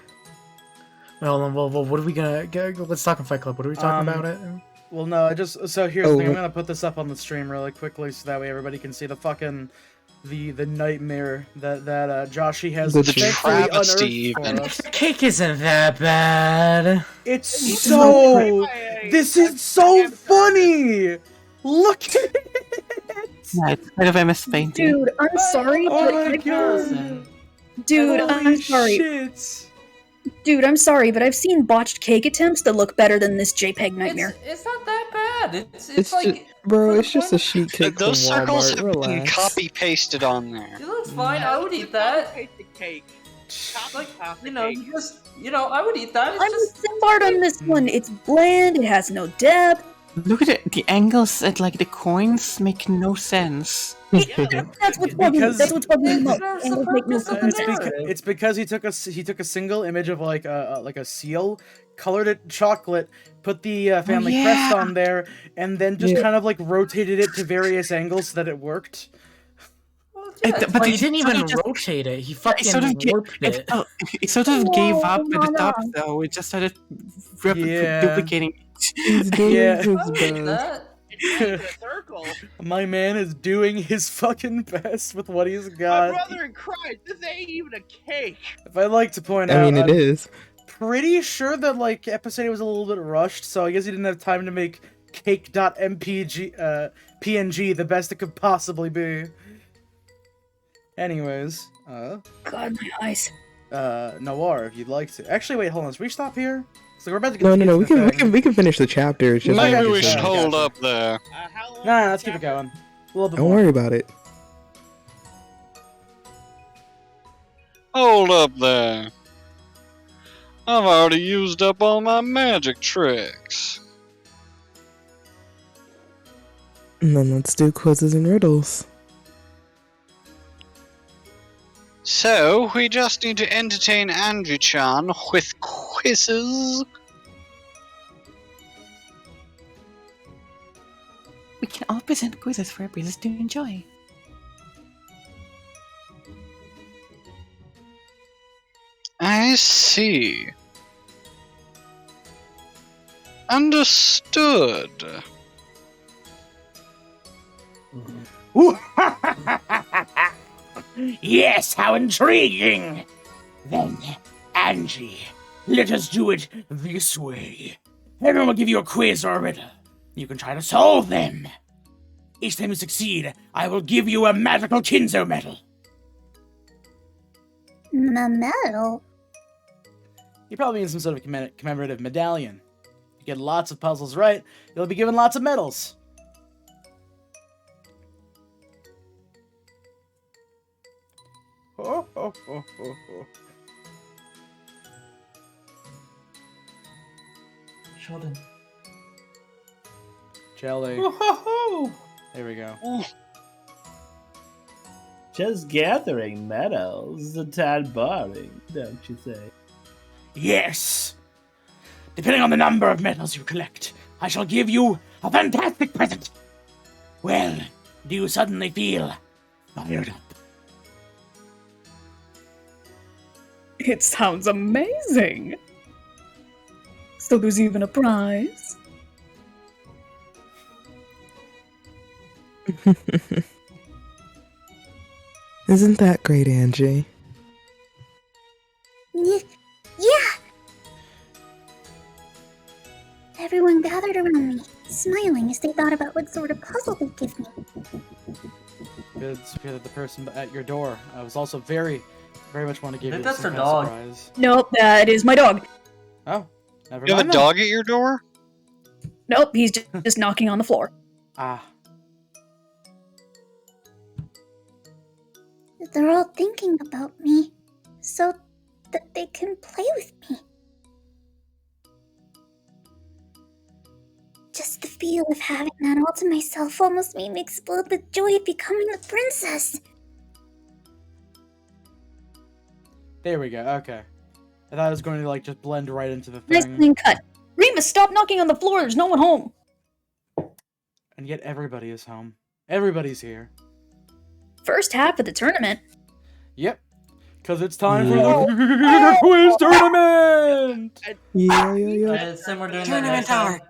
Well, what are we gonna get? Let's talk in Fight Club. What are we talking about it? Well, no, here's the thing. I'm gonna put this up on the stream really quickly so that way everybody can see the fucking the nightmare that Joshi has The thankfully travesty unearthed for us. The cake isn't that bad. It's so. This is so funny. Look at it. Yeah, it's kind of a mispainting. Dude, I'm sorry, Oh but my I've god! Dude, Holy I'm sorry. shit! Dude, I'm sorry, but I've seen botched cake attempts that look better than this JPEG nightmare. It's not that bad. It's It's like just, bro, it's just a sheet cake from Those circles Walmart. have been Relax. copy pasted on there. it looks fine. I would eat that. Cake. Like I would eat that. It's I'm just with Simbard on this one. It's bland, it has no depth. Look at it. The angles at like the coins make no sense. That's what's bugging me. That's what's bugging me the most. Angles make no fucking sense. It's because he took a single image of like a seal, colored it chocolate, put the family crest on there, and then just kind of like rotated it to various angles so that it worked. But he didn't even rotate it. He fucking warped it. It sort of gave up at the Whoa, top, Mama. though. It just started Yeah. duplicating. He's doing Yeah. his best. Circle. My man is doing his fucking best with what he's My got. brother in Christ, this ain't even a cake. If I'd like to point I out, mean, it I'm is. pretty sure that like episode 8 was a little bit rushed, so I guess he didn't have time to make cake.mpg PNG the best it could possibly be. Anyways, God, my eyes. Noir, if you'd like to. Actually, wait, hold on. Should we stop here? So we're about to get No. into the thing. We can finish the chapter. It's just Maybe we gotcha. should hold Gotcha. up there. Nah, let's keep it going. A little bit Don't more. worry about it. Hold up there. I've already used up all my magic tricks. And then let's do quizzes and riddles. So, we just need to entertain Angie-chan with quizzes. We can all present quizzes for our readers to enjoy. I see. Understood. Yes, how intriguing! Then, Angie, let us do it this way. Everyone will give you a quiz or a riddle. You can try to solve them. Each time you succeed, I will give you a magical Kinzo medal. Medal? You probably mean some sort of commemorative medallion. If you get lots of puzzles right, you'll be given lots of medals. Oh, oh, oh, oh, oh. Sheldon. Jelly. Woohoo! There we go. Just gathering medals is a tad boring, don't you say? Yes. Depending on the number of medals you collect, I shall give you a fantastic present. Well, do you suddenly feel fired up? It sounds amazing. So there's even a prize. Isn't that great, Angie? Yeah. Everyone gathered around me, smiling as they thought about what sort of puzzle they'd give me. Good to hear that the person at your door was also very much want to give I you think that's some her kind of dog. surprise. Nope, that is my dog. Oh, never You have mind. a then. dog at your door? Nope, he's just knocking on the floor. Ah, They're all thinking about me, so that they can play with me. Just the feel of having that all to myself almost made me explode with joy of becoming a princess. there we go. Okay. I thought it was going to like just blend right into the Nice thing, clean cut. Remus, stop knocking on the floor. There's no one home. and yet everybody is home. Everybody's here. First half of the tournament. Yep. Because it's time for Yeah. the quiz tournament! Yeah. Then we're doing that Tournament next time. arc.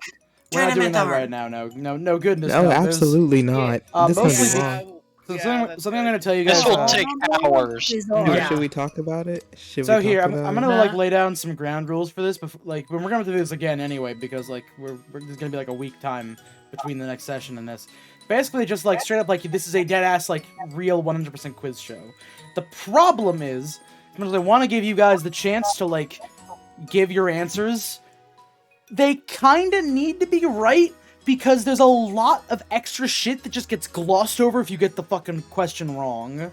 We're not doing Tournament that arc. right now, no goodness. No, no. There's- absolutely not. This mostly is be- long. So something I'm going to tell you guys. This will take hours. Should we talk about it? So we here, talk I'm about gonna it? like lay down some ground rules for this, before, like when we're gonna do this again anyway, because like there's gonna be like a week time between the next session and this. Basically, just like straight up, like this is a dead ass, like real 100% quiz show. The problem is, because I want to give you guys the chance to like give your answers, they kind of need to be right because there's a lot of extra shit that just gets glossed over if you get the fucking question wrong.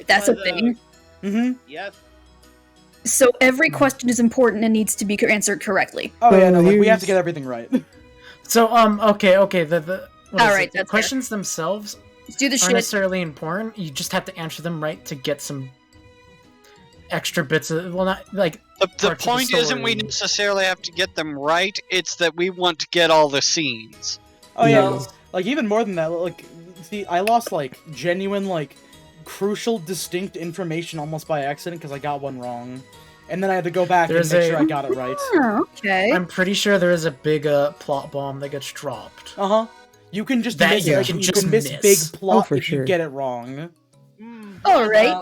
That's a thing. Yes. So every question is important and needs to be answered correctly. Oh yeah, no, like we have to get everything right. So okay. The All right, the that's questions themselves Let's do the aren't shit. necessarily important. You just have to answer them right to get some extra bits of not like. The point isn't we necessarily have to get them right. It's that we want to get all the scenes. Oh yeah, like even more than that. Like, see, I lost like genuine, like crucial, distinct information almost by accident because I got one wrong, and then I had to go back and make sure I got it right. Okay. I'm pretty sure there is a big plot bomb that gets dropped. You can just That miss, you like, can you just can miss miss. big plot for if you sure. get it wrong. All right.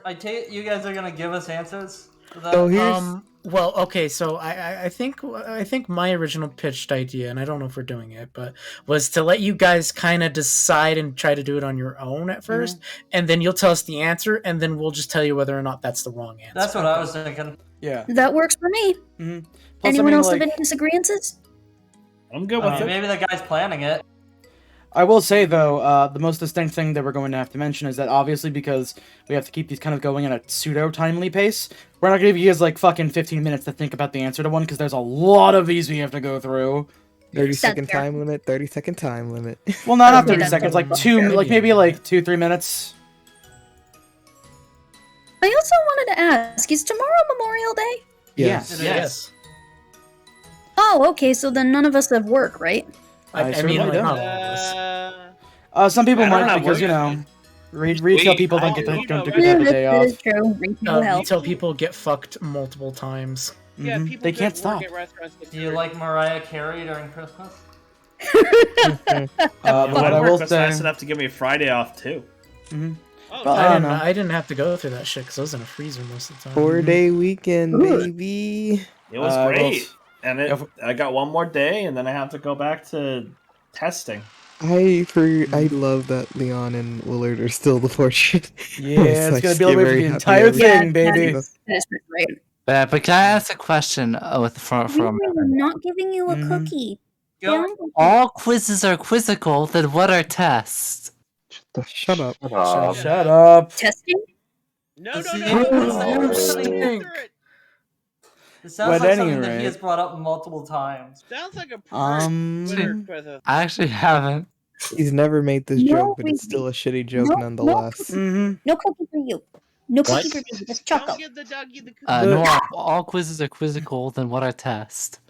I take you guys are gonna give us answers. To that? So here's Well, okay, so I think my original pitched idea, and I don't know if we're doing it, but was to let you guys kind of decide and try to do it on your own at 1st and then you'll tell us the answer, and then we'll just tell you whether or not that's the wrong answer. That's what I was thinking. Yeah. That works for me. Plus, Anyone I mean, else like, have any disagreements? I'm good with it. Maybe the guy's planning it. I will say, though, the most distinct thing that we're going to have to mention is that obviously because we have to keep these kind of going at a pseudo-timely pace, we're not going to give you guys, like, fucking 15 minutes to think about the answer to one, because there's a lot of these we have to go through. 30-second time limit, 30-second time limit. Well, not 30 seconds, like maybe like 2-3 minutes. I also wanted to ask, is tomorrow Memorial Day? Yes. Oh, okay, so then none of us have work, right? I mean, certainly like, don't. not all of us. Some people I don't might have because, you work. know, retail people don't get the day That off. is true. Retail help. Retail people get fucked multiple times. Yeah, people They can't just work stop. at restaurants get Do you like Mariah Carey during Christmas? But what I will That's say... nice enough to give me Friday off too. Well, I don't know. I didn't have to go through that shit because I was in a freezer most of the time. 4-day weekend, baby. It was well, great, and I got one more day, and then I have to go back to testing. I love that Leon and Willard are still the portrait. Yeah, it's gonna be all the way for the entire thing, baby. That is right. But can I ask a question from I'm not giving you a cookie. all quizzes are quizzical, then what are tests? Shut up. Shut up. Testing? No. It sounds But like something that anyway. he has brought up multiple times. Sounds like a Um, I actually haven't. He's never made this No, joke, but it's still a shitty joke nonetheless. No cookie for you. No cookie for you. Just choco. Give the doggy the cookie. No, all quizzes are quizzical, then what are tests?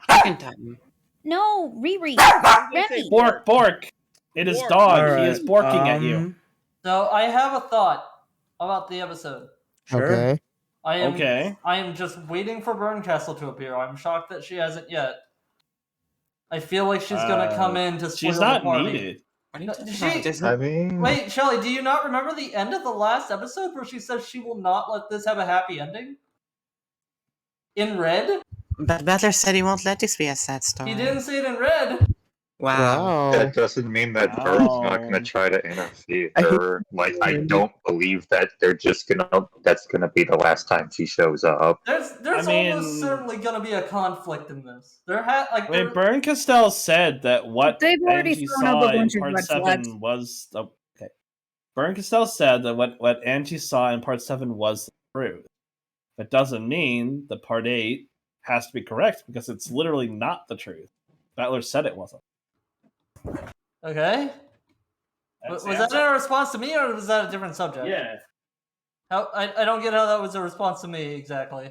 Second time. No, Riri. Remy. Bork. It is Bork. dog. Alright, He is borking at you. So I have a thought about the episode. Okay. I am Okay. I am just waiting for Burncastle to appear. I'm shocked that she hasn't yet. I feel like she's gonna come in to spoil She's not the party. needed. I mean, wait, Shelly, do you not remember the end of the last episode where she says she will not let this have a happy ending? In red? But Butler said he won't let this be a sad story. He didn't say it in red. Wow. That doesn't mean that Bird's not going to try to interfere. Like, I don't believe that they're just that's gonna be the last time she shows up. There's almost certainly gonna be a conflict in this. Bern Castell said that what They've already Angie thrown up saw a in bunch of part red 7 flags. was okay. Bern Castell said that what Angie saw in part 7 was the truth. That doesn't mean that part 8 has to be correct because it's literally not the truth. Battler said it wasn't. Okay. That's Was the that a response to me or was that a different subject? Yeah. I don't get how that was a response to me exactly.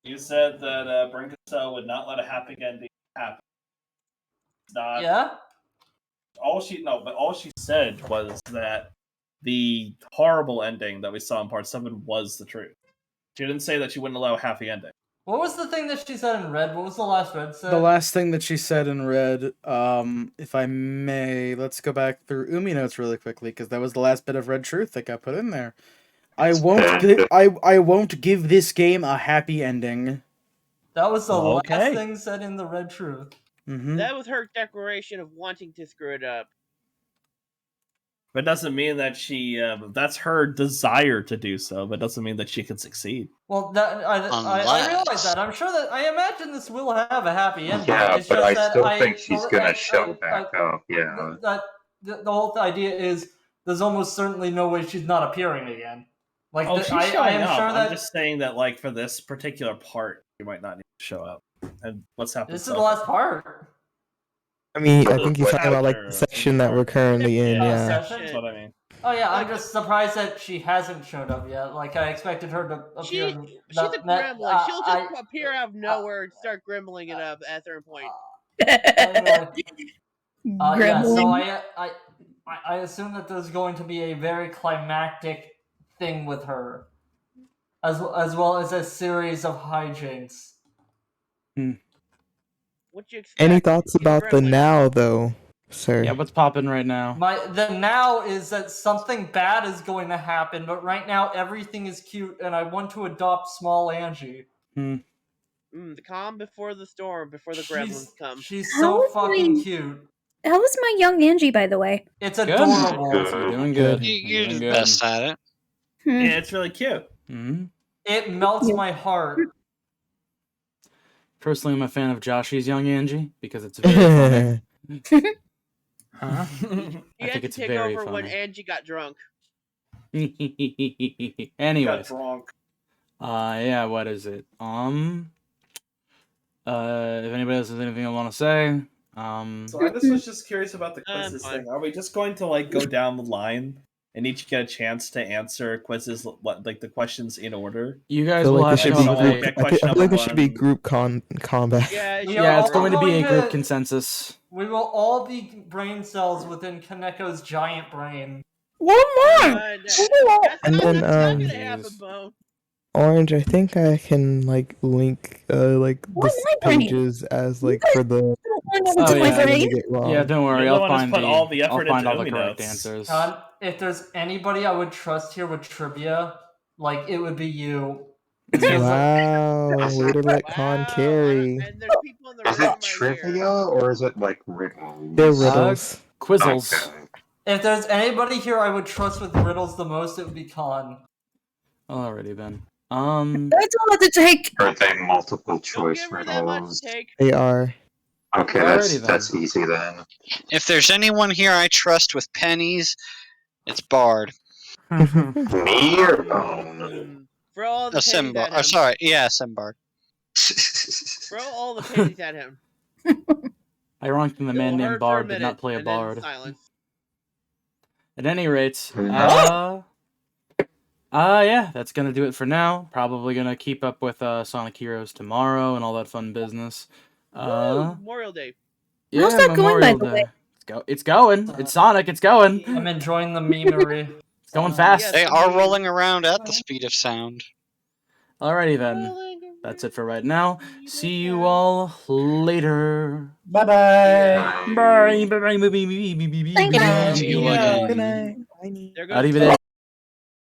You said that Bern Castell would not let a happy ending happen. It's not. Yeah. All she said was that the horrible ending that we saw in part 7 was the truth. She didn't say that she wouldn't allow a happy ending. What was the thing that she said in red? What was the last red said? The last thing that she said in red, if I may, let's go back through Umi notes really quickly, because that was the last bit of red truth that got put in there. I won't give this game a happy ending. That was the Okay. last thing said in the red truth. That was her declaration of wanting to screw it up. But it doesn't mean that she. That's her desire to do so, but it doesn't mean that she can succeed. Well, I realize that. I'm sure that I imagine this will have a happy ending. Yeah, it's but just I that still think she's gonna show back up. Yeah. The whole idea is there's almost certainly no way she's not appearing again. Like, she's I showing am up. sure that I'm just saying that, like, for this particular part, you might not need to show up. And what's happening? This is the last part. I mean, I think he's talking about like the section that we're currently in. Yeah. That's what I mean. Oh yeah, I'm just surprised that she hasn't showed up yet. Like, I expected her to appear. She's a gremlin. She'll just appear out of nowhere and start grimbling it up at a certain point. Yeah, so Gremlin. I assume that there's going to be a very climactic thing with her, as well as a series of hijinks. What you expect? Any thoughts about the now, though, sir? Yeah, what's popping right now? The now is that something bad is going to happen, but right now everything is cute, and I want to adopt small Angie. The calm before the storm, before the gremlins come. She's so fucking cute. How was my young Angie, by the way? It's adorable. You're doing good. You're doing the good. best at it. Yeah, it's really cute. It melts my heart. Personally, I'm a fan of Joshy's young Angie because it's very funny. Huh? I think it's very over when funny. Angie got drunk. Anyways, drunk. Yeah, what is it? If anybody else has anything I want to say, So I just was just curious about the quizzes thing. Are we just going to like go down the line and each get a chance to answer quizzes, like the questions in order? You I guys feel will like have there should to be group. I feel like there should be group combat. Yeah, it's going to be a group consensus. We will all be brain cells within Kaneko's giant brain. One more! And then Orange, I think I can like link like the pages as like for the. Oh, yeah. Get wrong. Yeah, don't worry. You're the I'll one who's find put the all the effort I'll find into all the correct Uminotes. answers. Con, if there's anybody I would trust here with trivia, like it would be you. Wow, way to let Con carry. Is it trivia or is it like riddles? They're riddles. Quizzles. Okay. If there's anybody here I would trust with riddles the most, it would be Con. Alrighty then. That's all to take. Are they multiple choice riddles? They are. Okay, that's easy then. If there's anyone here I trust with pennies, it's Bard. Me or Bone? Throw all the pennies at him. Oh, sorry, yeah, Simbard. Throw all the pennies at him. Ironically, the man You'll named hurt for Bard did minute, not play a and then bard. silence. At any rate, yeah, that's gonna do it for now. Probably gonna keep up with Sonic Heroes tomorrow and all that fun business. Memorial Day. Yeah, How's that going, by Memorial the way? Day. It's going. It's Sonic. It's going. I'm enjoying the memery. It's going fast. They are rolling around at the speed of sound. Alrighty then. That's it for right now. See you all later. Bye bye. Bye. Bye. Bye. Bye. Bye. Bye. Bye. See you later. Arrivederci.